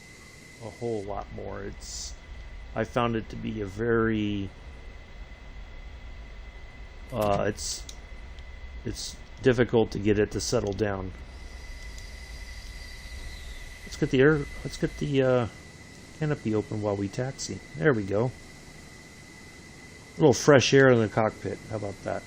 A whole lot more. I found it to be a very... it's difficult to get it to settle down. Let's get the canopy open while we taxi. There we go. A little fresh air in the cockpit. How about that?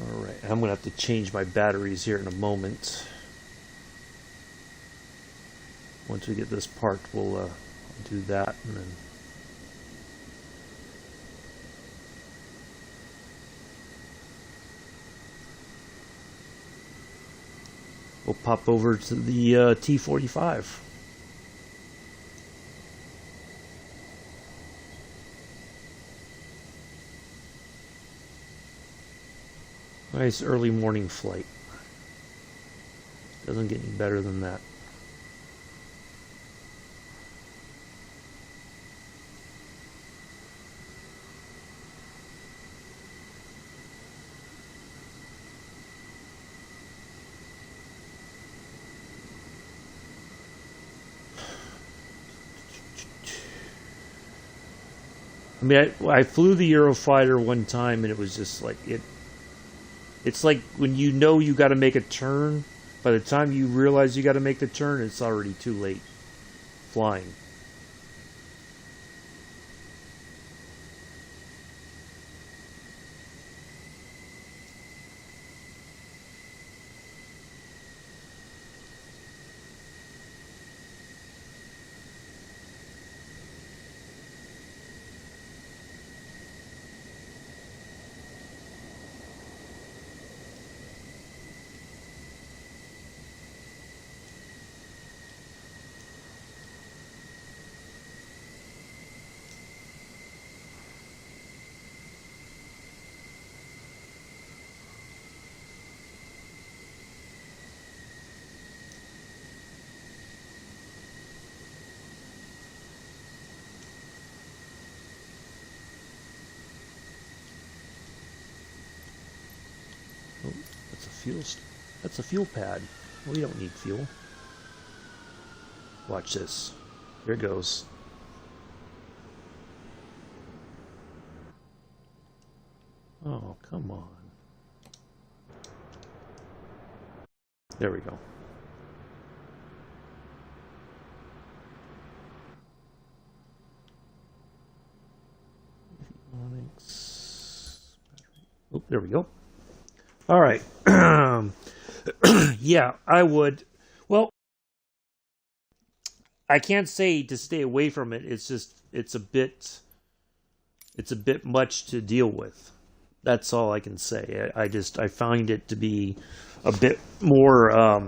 Alright, I'm going to have to change my batteries here in a moment. Once we get this parked, we'll do that and then... We'll pop over to the T-45. Nice early morning flight. Doesn't get any better than that. I mean, I flew the Eurofighter one time, and it was just like it. It's like when you know you got to make a turn. By the time you realize you got to make the turn, it's already too late flying. Oh, that's a fuel pad. We don't need fuel. Watch this. Here it goes. Oh, come on. There we go. Oh, there we go. All right. Yeah, I would. Well, I can't say to stay away from it. It's just it's a bit much to deal with. That's all I can say. I find it to be a bit more.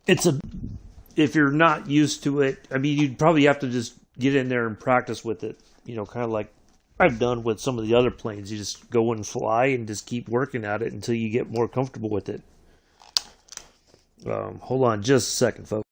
If you're not used to it, I mean, you'd probably have to just get in there and practice with it. You know, kind of like I've done with some of the other planes. You just go and fly and just keep working at it until you get more comfortable with it. Hold on just a second, folks.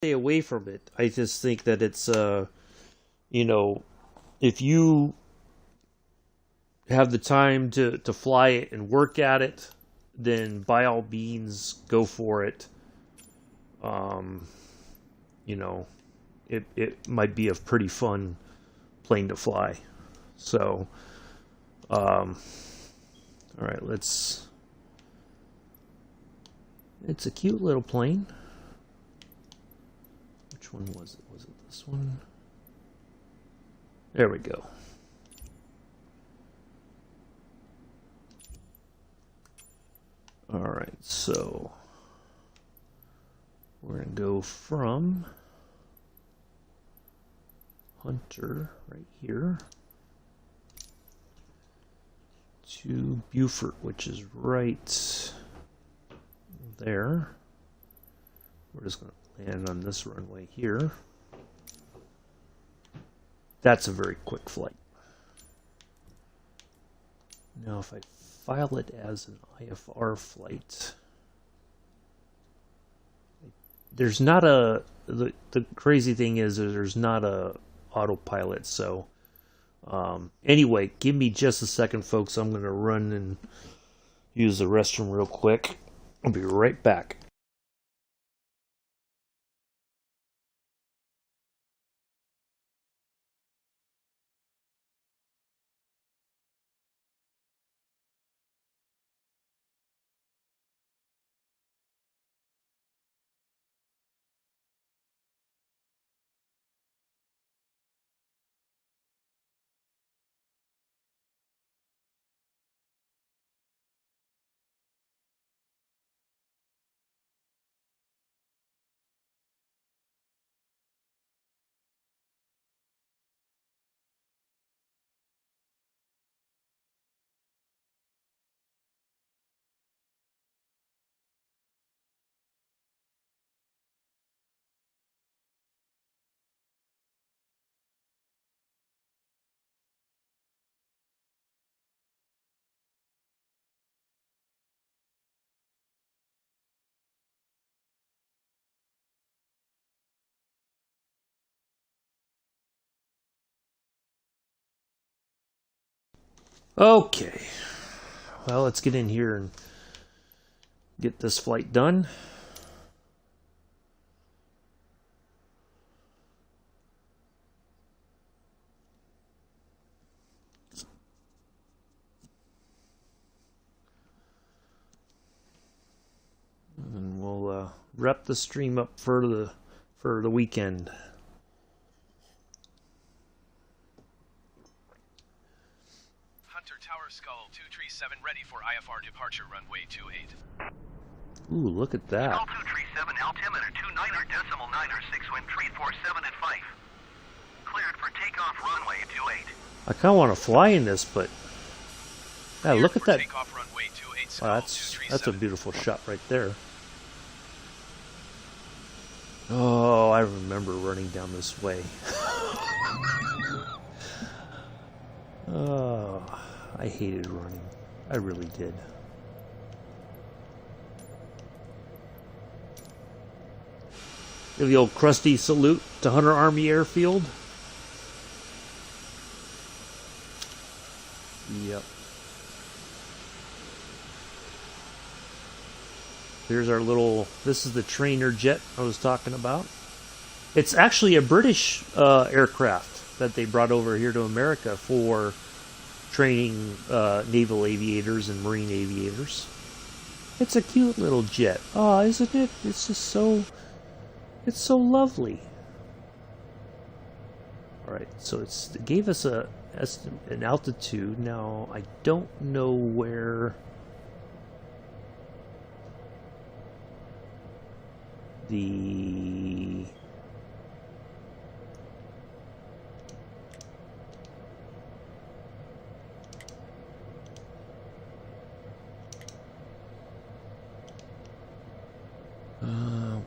Stay away from it. I just think that it's, you know, if you have the time to fly it and work at it, then by all means go for it. You know, it might be a pretty fun plane to fly. So, all right, it's a cute little plane. Which one was it? Was it this one? There we go. All right, so we're going to go from Hunter right here to Beaufort, which is right there. We're just going to land on this runway here. That's a very quick flight. Now if I file it as an IFR flight, there's not a, the crazy thing is there's not a autopilot, so anyway, give me just a second, folks. I'm going to run and use the restroom real quick. I'll be right back. Okay. Well, let's get in here and get this flight done. And we'll wrap the stream up for the weekend. Hunter Tower Skull 237 ready for IFR departure runway 28. Ooh, look at that. Skull 237, altimeter 29.9er, 6 wind 347 at 5. Cleared for takeoff runway 28. I kind of want to fly in this, but yeah, Cleared look at for that. takeoff runway 28, Oh, Skull that's a 237. beautiful shot right there. Oh, I remember running down this way. Oh, I hated running. I really did. Give the old crusty salute to Hunter Army Airfield. Yep. Here's our little, this is the trainer jet I was talking about. It's actually a British aircraft that they brought over here to America for training naval aviators and marine aviators. It's a cute little jet. Oh, isn't it? It's just so, it's so lovely. Alright, so it gave us an altitude. Now, I don't know where the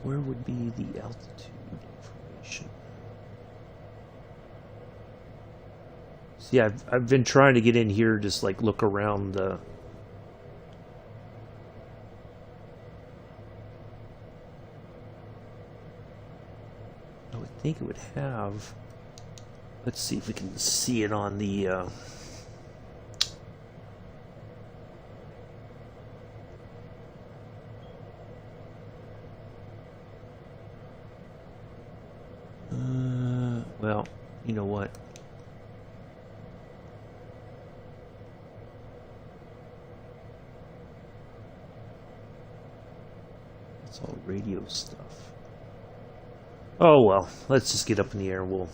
where would be the altitude information? See, I've been trying to get in here, just like look around the. I would think it would have. Let's see if we can see it on the. Well, you know what? It's all radio stuff. Oh well, let's just get up in the air. We'll.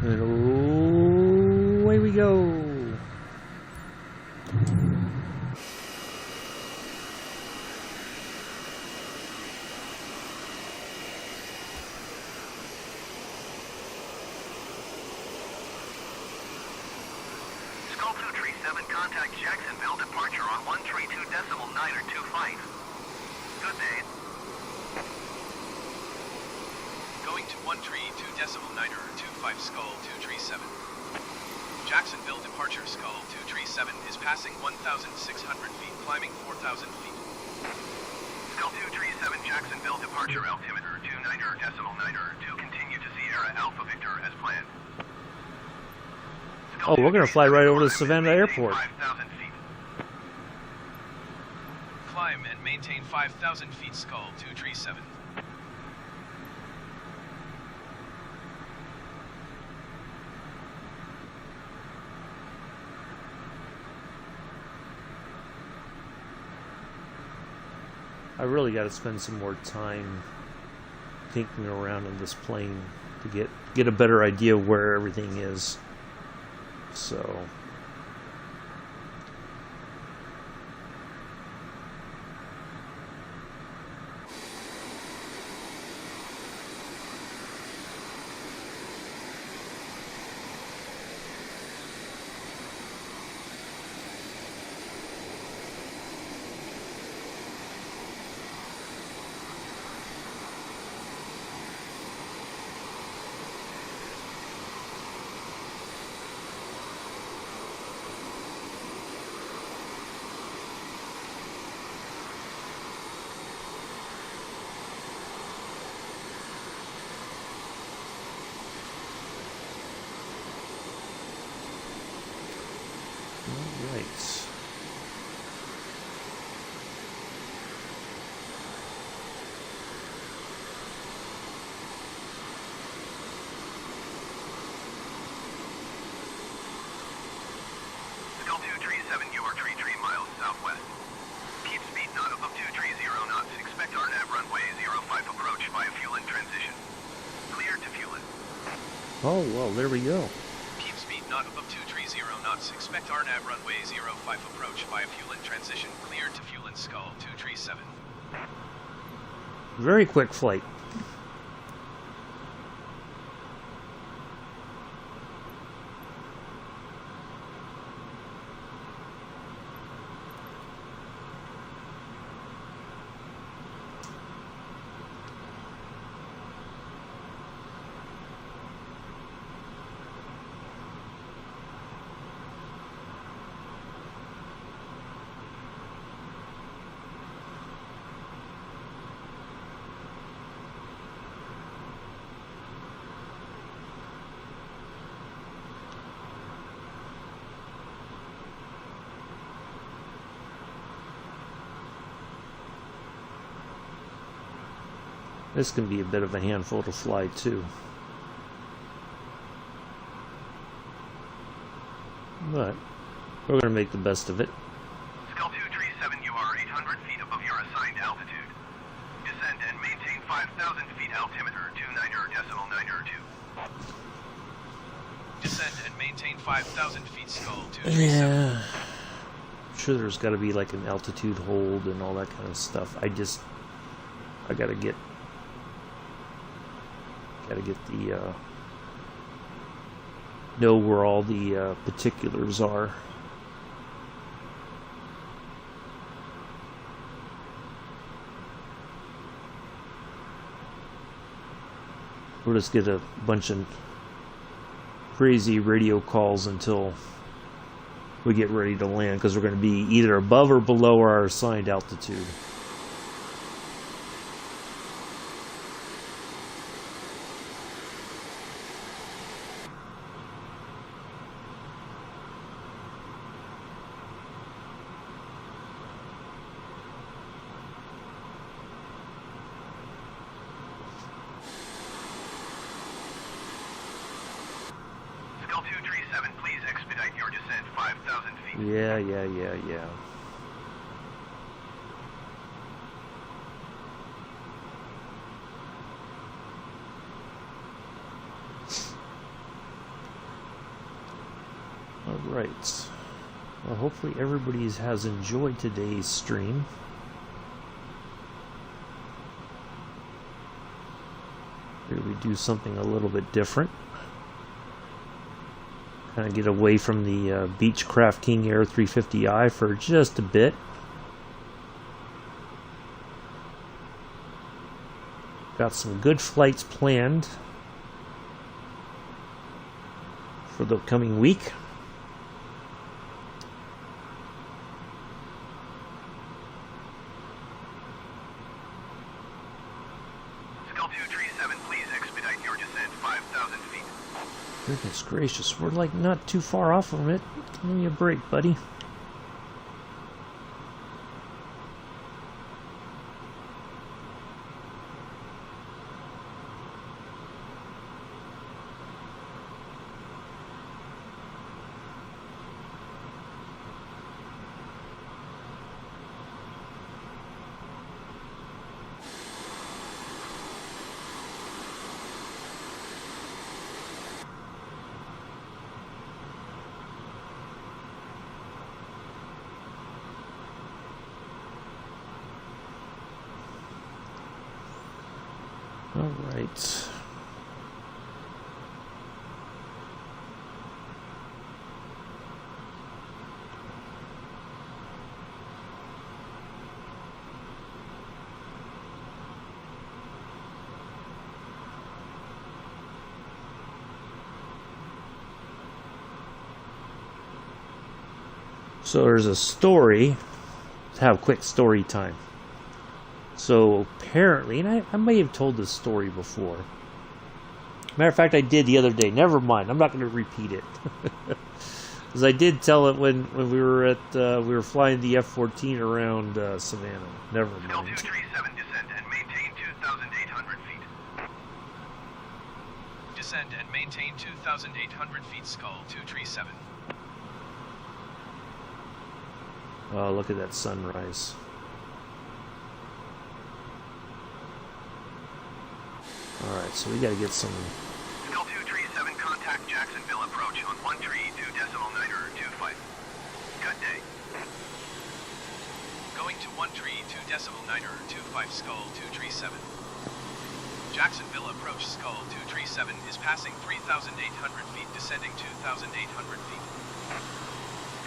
And away we go. Skull 237, contact Jacksonville, departure on 132.9er 25. Good day. Going to 132.9er 25 Skull 237. Jacksonville departure Skull 237 is passing 1,600 feet, climbing 4,000 feet. Skull 237, Jacksonville, departure altimeter 29.9er, to continue to Sierra Alpha Victor as planned. Oh, we're gonna fly right over to Savannah Airport. 5,000 feet. Climb and maintain 5,000 feet Skull 237. I really got to spend some more time thinking around in this plane to get a better idea of where everything is. So All right. Skull 237, you are 33 miles southwest. Keep speed not above 230 knots. Expect RNAV runway 05 approach via fuel in transition. Clear to fuel in. Oh, well, there we go. Keep speed not above 230 knots. Expect RNAV runway 05 approach via fuel in transition. Clear to fuel in Skull 237. Very quick flight. This can be a bit of a handful to fly too. But we're going to make the best of it. Skull 237, you are 800 feet above your assigned altitude. Descend and maintain 5,000 feet altimeter 29.902. Descend and maintain 5,000 feet Skull 237. Yeah. I'm sure there's got to be like an altitude hold and all that kind of stuff. I got to get the know where all the particulars are. We'll just get a bunch of crazy radio calls until we get ready to land, because we're going to be either above or below our assigned altitude. Skull 237, please expedite your descent 5,000 feet. Yeah. Alright. Well, hopefully everybody has enjoyed today's stream. Here we do something a little bit different. Kind of get away from the Beechcraft King Air 350i for just a bit. Got some good flights planned for the coming week. Skull 237, please expedite your descent 5,000 feet. Goodness gracious, we're like not too far off from it. Give me a break, buddy. All right. So there's a story. Let's have quick story time. So apparently, and I may have told this story before. Matter of fact, I did the other day. Never mind. I'm not going to repeat it. Because I did tell it when we were at we were flying the F-14 around Savannah. Never Skull mind. 237, descend and maintain 2,800 feet. Descend and maintain 2,800 feet, Skull 237. Oh, look at that sunrise. Alright, so we gotta get some... Skull 237, contact Jacksonville approach on 132.925. Good day. Going to 132.925, Skull 237. Jacksonville approach, Skull 237 is passing 3,800 feet, descending 2,800 feet.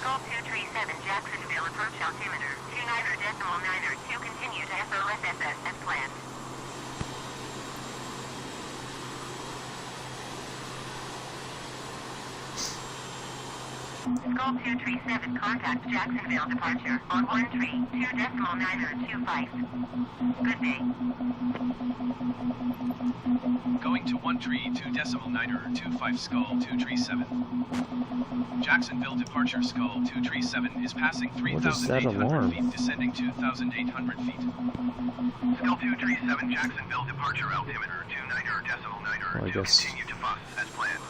Skull 237, Jacksonville approach altimeter 29.902, continue to FOSSS as planned. Skull 237, contact Jacksonville departure on 132.925. Good day. Going to 132.925, Skull 237. Jacksonville departure, Skull 237 is passing What is that 3,800 alarm? feet, descending 2,800 feet. Skull 237, Jacksonville departure altimeter 29.902. Well, I guess- Continue to FOSS as planned.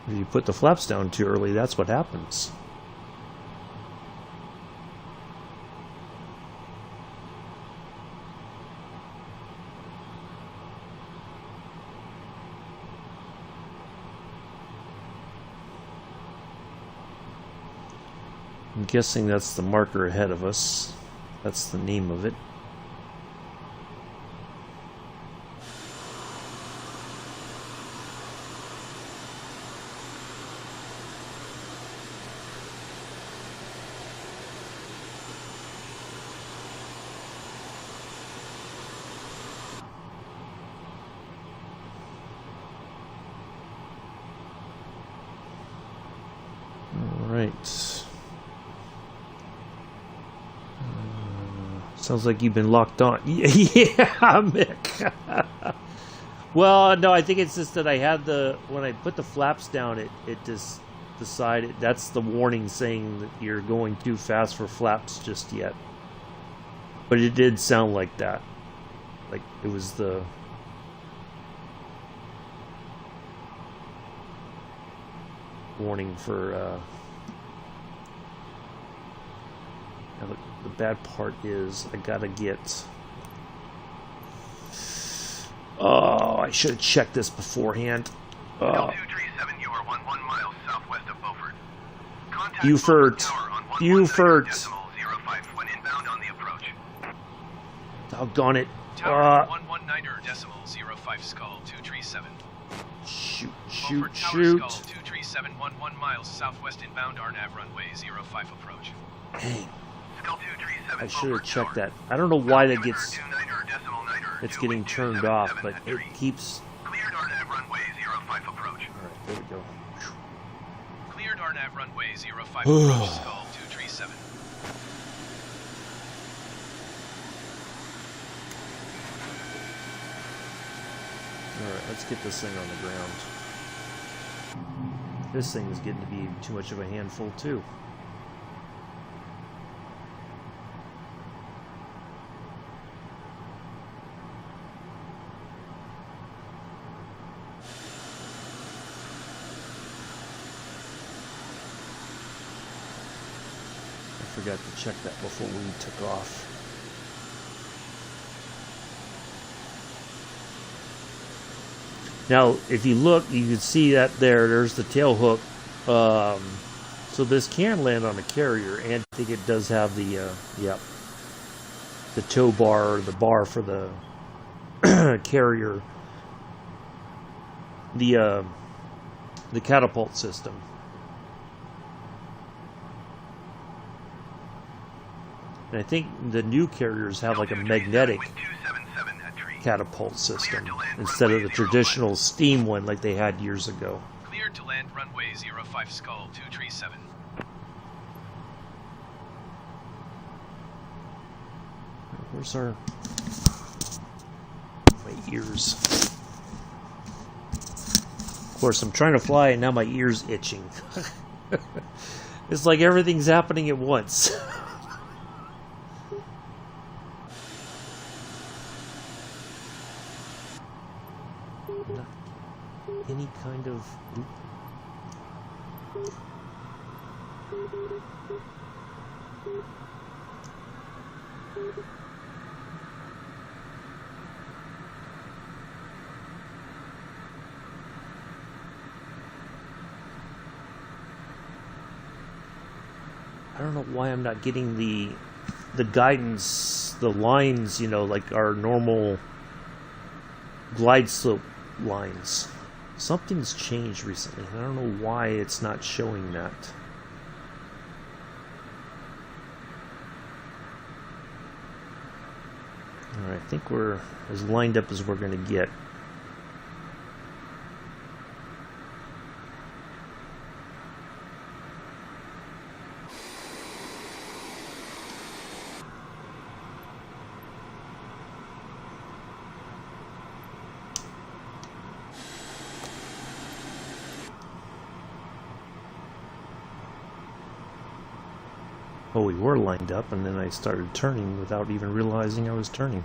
If you put the flaps down too early, that's what happens. I'm guessing that's the marker ahead of us. That's the name of it. Alright. Sounds like you've been locked on. Yeah, Mick. Well, no, I think it's just that I had when I put the flaps down, it just decided, that's the warning saying that you're going too fast for flaps just yet. But it did sound like that. Like it was the... warning for now the bad part is I gotta get I should have checked this beforehand. Skull 237, you are 11 miles southwest of Beaufort. Contact Beaufort. Tower on Beaufort. 119.05 when inbound on the approach. Doggone it. Tower 119.05, Skull 237. Shoot, Beaufort shoot, Tower, shoot. Skull 237, 11 miles southwest inbound, RNAV runway 05 approach. Dang, Skull 237, I should have Beaufort checked Tower. that. I don't know why that Altimeter gets 29.9, it's getting turned off, but it keeps. Cleared RNAV runway 05 approach. Alright, there we go. Cleared RNAV runway 05 approach, Skull 237. Alright, let's get this thing on the ground. This thing is getting to be too much of a handful, too. I forgot to check that before we took off. Now, if you look, you can see that there's the tail hook. So this can land on a carrier, and I think it does have the, the tow bar, or the bar for the carrier, the catapult system. And I think the new carriers have like a magnetic catapult system instead of the traditional steam one like they had years ago. Cleared to land runway 05 Skull 237. Where's our... my ears? Of course, I'm trying to fly and now my ear's itching. It's like everything's happening at once. Not any kind of... I don't know why I'm not getting the guidance, the lines, you know, like our normal glide slope lines. Something's changed recently. I don't know why it's not showing that. Alright, I think we're as lined up as we're going to get. Oh, we were lined up, and then I started turning without even realizing I was turning.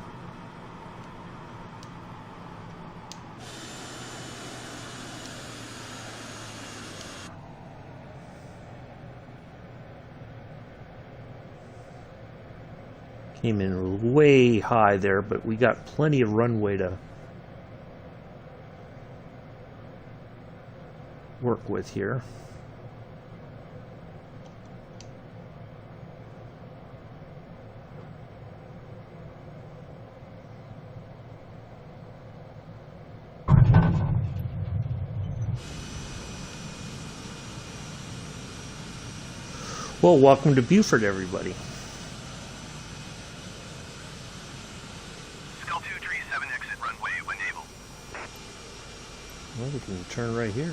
Came in way high there, but we got plenty of runway to work with here. Well, welcome to Beaufort, everybody. Skull 237 exit runway when able. Well, we can turn right here.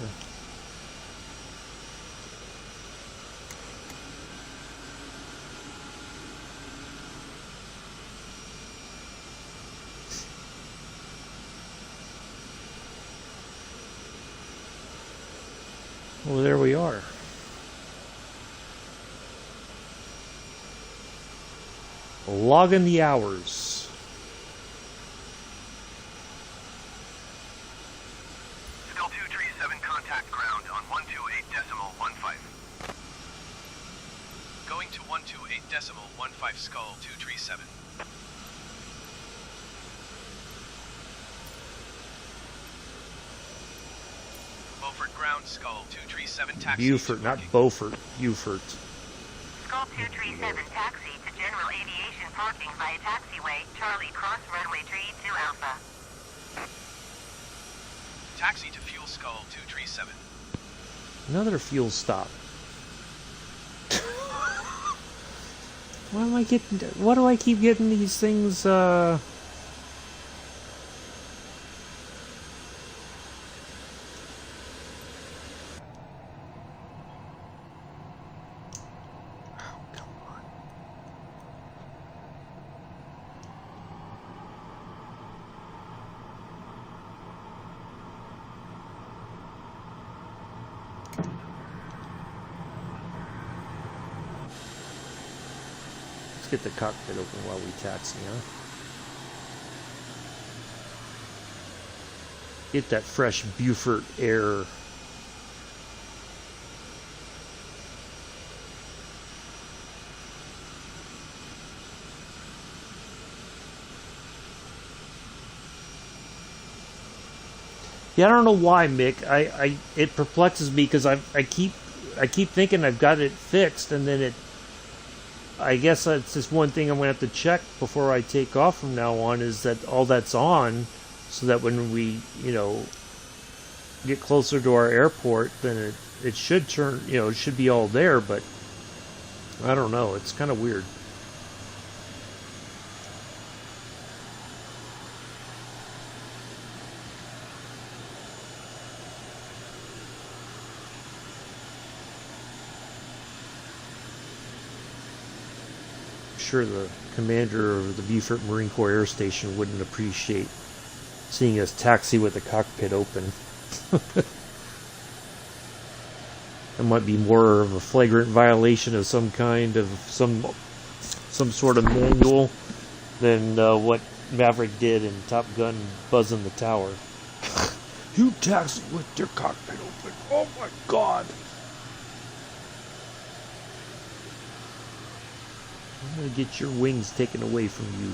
Well, there we are. Logging the hours. Skull 237 contact ground on 128.15. Going to 128.15 Skull 237. Beaufort ground Skull 237 taxi. Beaufort, not Beaufort. Beaufort. Skull 237 taxi to General Aviation parking via taxiway, Charlie cross runway 32 Alpha. Taxi to fuel Skull 237. Another fuel stop. Why am I getting... Why do I keep getting these things, get the cockpit open while we taxi, huh? Get that fresh Beaufort air. Yeah, I don't know why, Mick. It perplexes me because I keep thinking I've got it fixed, and then it. I guess that's just one thing I'm going to have to check before I take off from now on, is that all that's on, so that when we, you know, get closer to our airport, then it should turn, you know, it should be all there, but I don't know. It's kind of weird. Sure the commander of the Beaufort Marine Corps Air Station wouldn't appreciate seeing us taxi with the cockpit open. That might be more of a flagrant violation of some kind of some sort of manual than what Maverick did in Top Gun buzzing the tower. You taxi with your cockpit open. Oh my God. I'm going to get your wings taken away from you.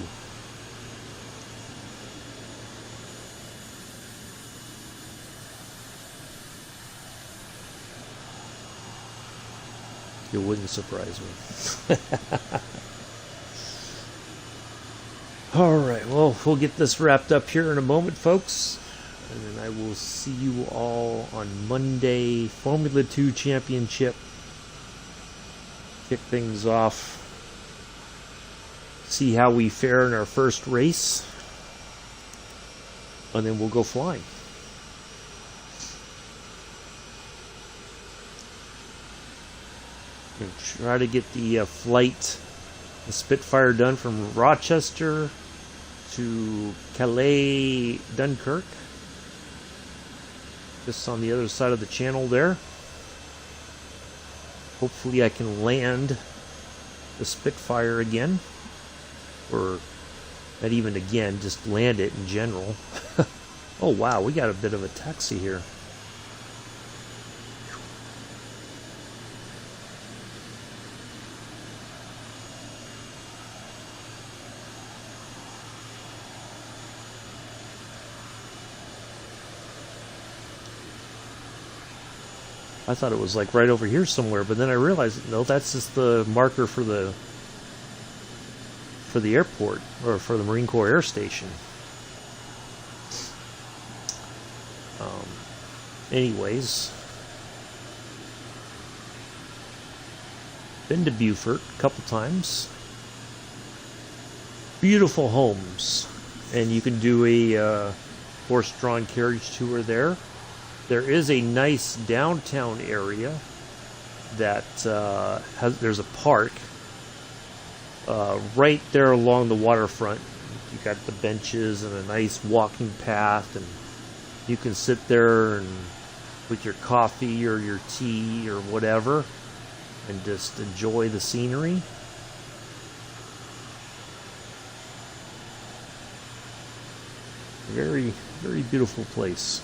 It wouldn't surprise me. Alright, well, we'll get this wrapped up here in a moment, folks. And then I will see you all on Monday. Formula 2 Championship. Kick things off. See how we fare in our first race. And then we'll go flying. And try to get the flight, the Spitfire done from Rochester to Calais, Dunkirk. Just on the other side of the channel there. Hopefully I can land the Spitfire again. Or not even again, just land it in general. Oh wow, we got a bit of a taxi here. I thought it was like right over here somewhere, but then I realized, no, that's just the marker for the airport, or for the Marine Corps Air Station. Anyways, been to Beaufort a couple times. Beautiful homes, and you can do a horse-drawn carriage tour there. There is a nice downtown area that there's a park right there along the waterfront. You got the benches and a nice walking path, and you can sit there and with your coffee or your tea or whatever and just enjoy the scenery. Very, very beautiful place.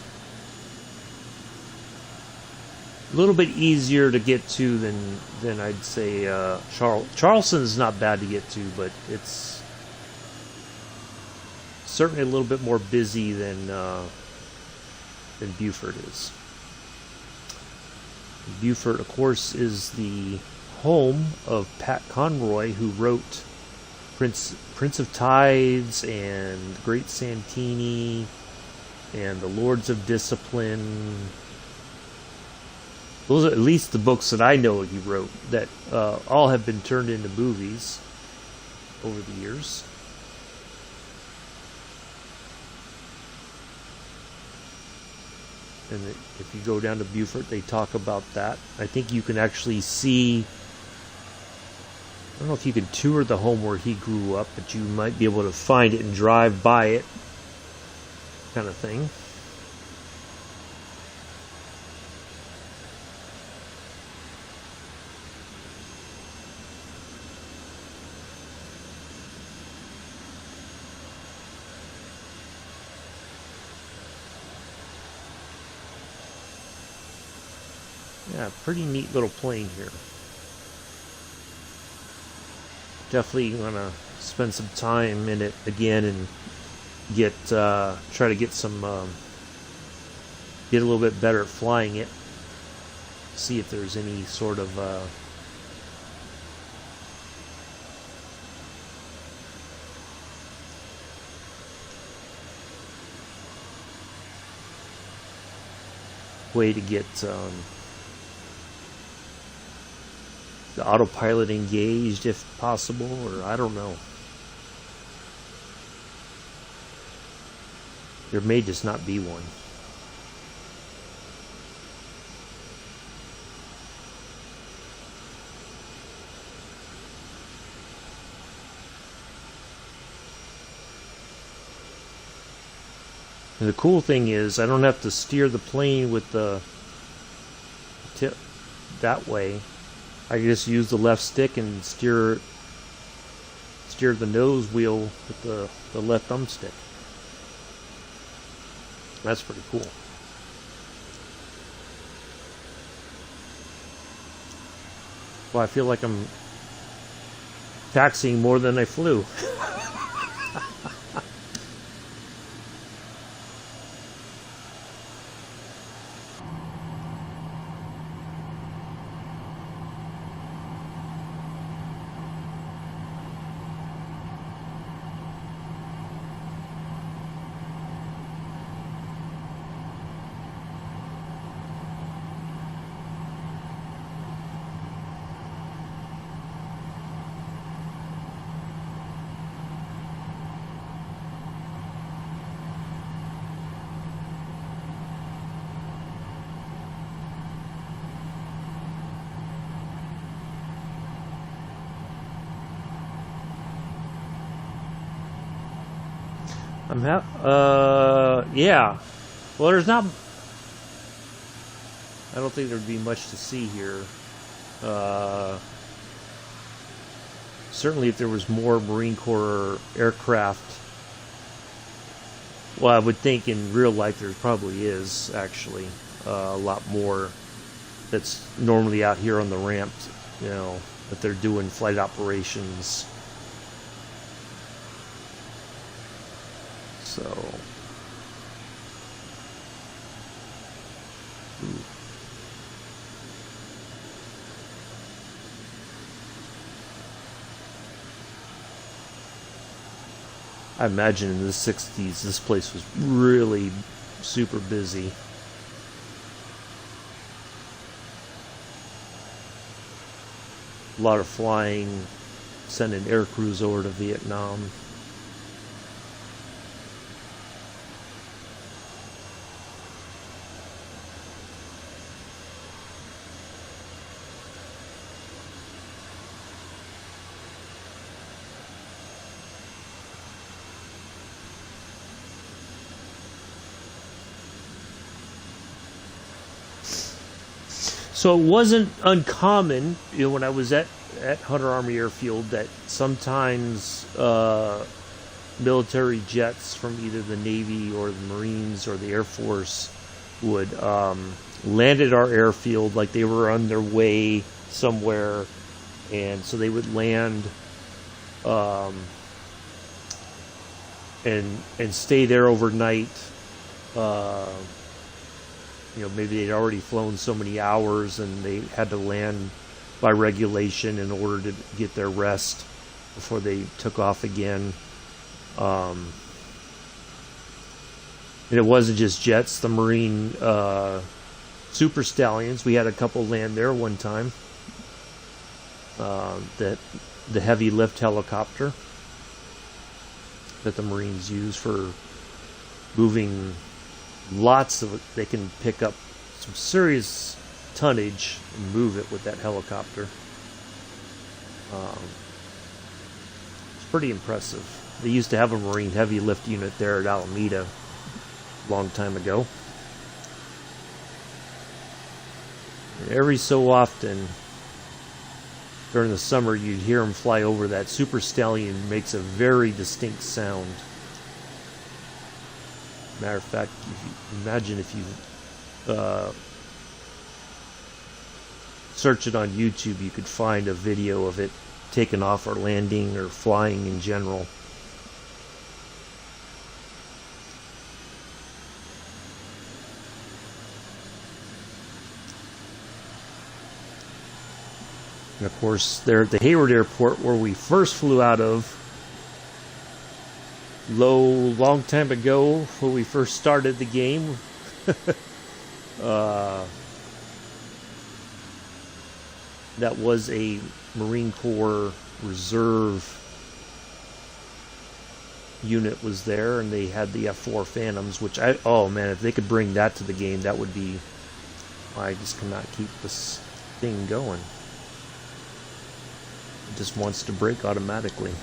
A little bit easier to get to than I'd say Charleston is not bad to get to, but it's certainly a little bit more busy than Beaufort is. Beaufort, of course, is the home of Pat Conroy, who wrote Prince of Tides and Great Santini and The Lords of Discipline. Those are at least the books that I know he wrote that all have been turned into movies over the years. And if you go down to Beaufort, they talk about that. I think you can actually see, I don't know if you can tour the home where he grew up, but you might be able to find it and drive by it, kind of thing. Yeah, pretty neat little plane here. Definitely gonna spend some time in it again and get try to get some get a little bit better at flying it. See if there's any sort of way to get the autopilot engaged if possible, or I don't know. There may just not be one. And the cool thing is I don't have to steer the plane with the tip that way. I can just use the left stick and steer the nose wheel with the left thumbstick. That's pretty cool. Well, I feel like I'm taxiing more than I flew. Yeah. Well, there's not. I don't think there'd be much to see here. Certainly, if there was more Marine Corps aircraft. Well, I would think in real life there probably is actually a lot more that's normally out here on the ramp. You know, that they're doing flight operations. So, I imagine in the 60s this place was really super busy. A lot of flying, sending air crews over to Vietnam. So it wasn't uncommon, you know, when I was at Hunter Army Airfield, that sometimes military jets from either the Navy or the Marines or the Air Force would land at our airfield like they were on their way somewhere, and so they would land and stay there overnight. You know, maybe they'd already flown so many hours and they had to land by regulation in order to get their rest before they took off again. And it wasn't just jets, the Marine Super Stallions. We had a couple land there one time. The heavy lift helicopter that the Marines use for moving lots of it. They can pick up some serious tonnage and move it with that helicopter. It's pretty impressive. They used to have a Marine heavy lift unit there at Alameda a long time ago. And every so often during the summer you'd hear them fly over. That Super Stallion makes a very distinct sound. Matter of fact, imagine if you search it on YouTube, you could find a video of it taking off or landing or flying in general. And of course, there at the Hayward Airport, where we first flew out of, long time ago when we first started the game. That was a Marine Corps Reserve unit was there, and they had the F-4 Phantoms, which oh man, if they could bring that to the game, that would be, I just cannot keep this thing going. It just wants to break automatically.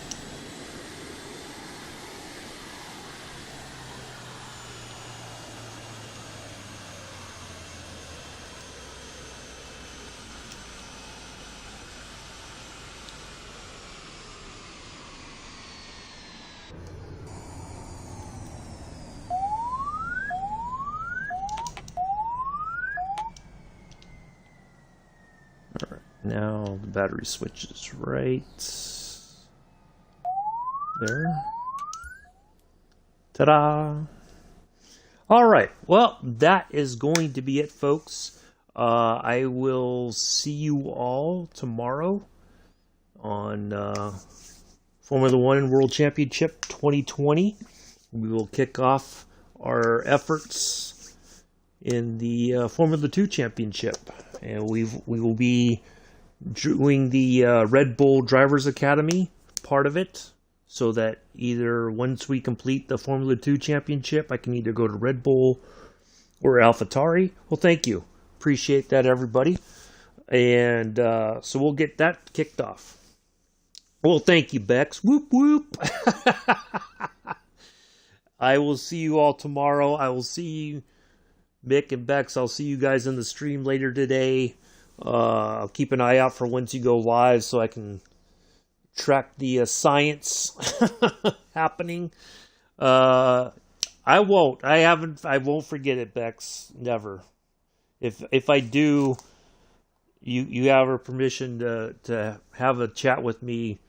Now the battery switch is right there. Ta-da! All right. Well, that is going to be it, folks. I will see you all tomorrow on Formula One World Championship 2020. We will kick off our efforts in the Formula 2 Championship, and we will be doing the Red Bull Drivers Academy part of it, so that either once we complete the Formula 2 Championship, I can either go to Red Bull or AlphaTauri. Well, thank you. Appreciate that, everybody. And so we'll get that kicked off. Well, thank you, Bex. Whoop, whoop. I will see you all tomorrow. I will see you, Mick and Bex. I'll see you guys in the stream later today. I'll keep an eye out for once you go live so I can track the science happening. I won't forget it, Bex. Never. If I do, you have our permission to have a chat with me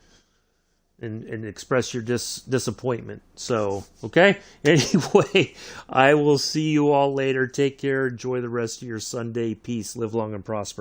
and express your disappointment. So, okay? Anyway, I will see you all later. Take care. Enjoy the rest of your Sunday. Peace. Live long and prosper.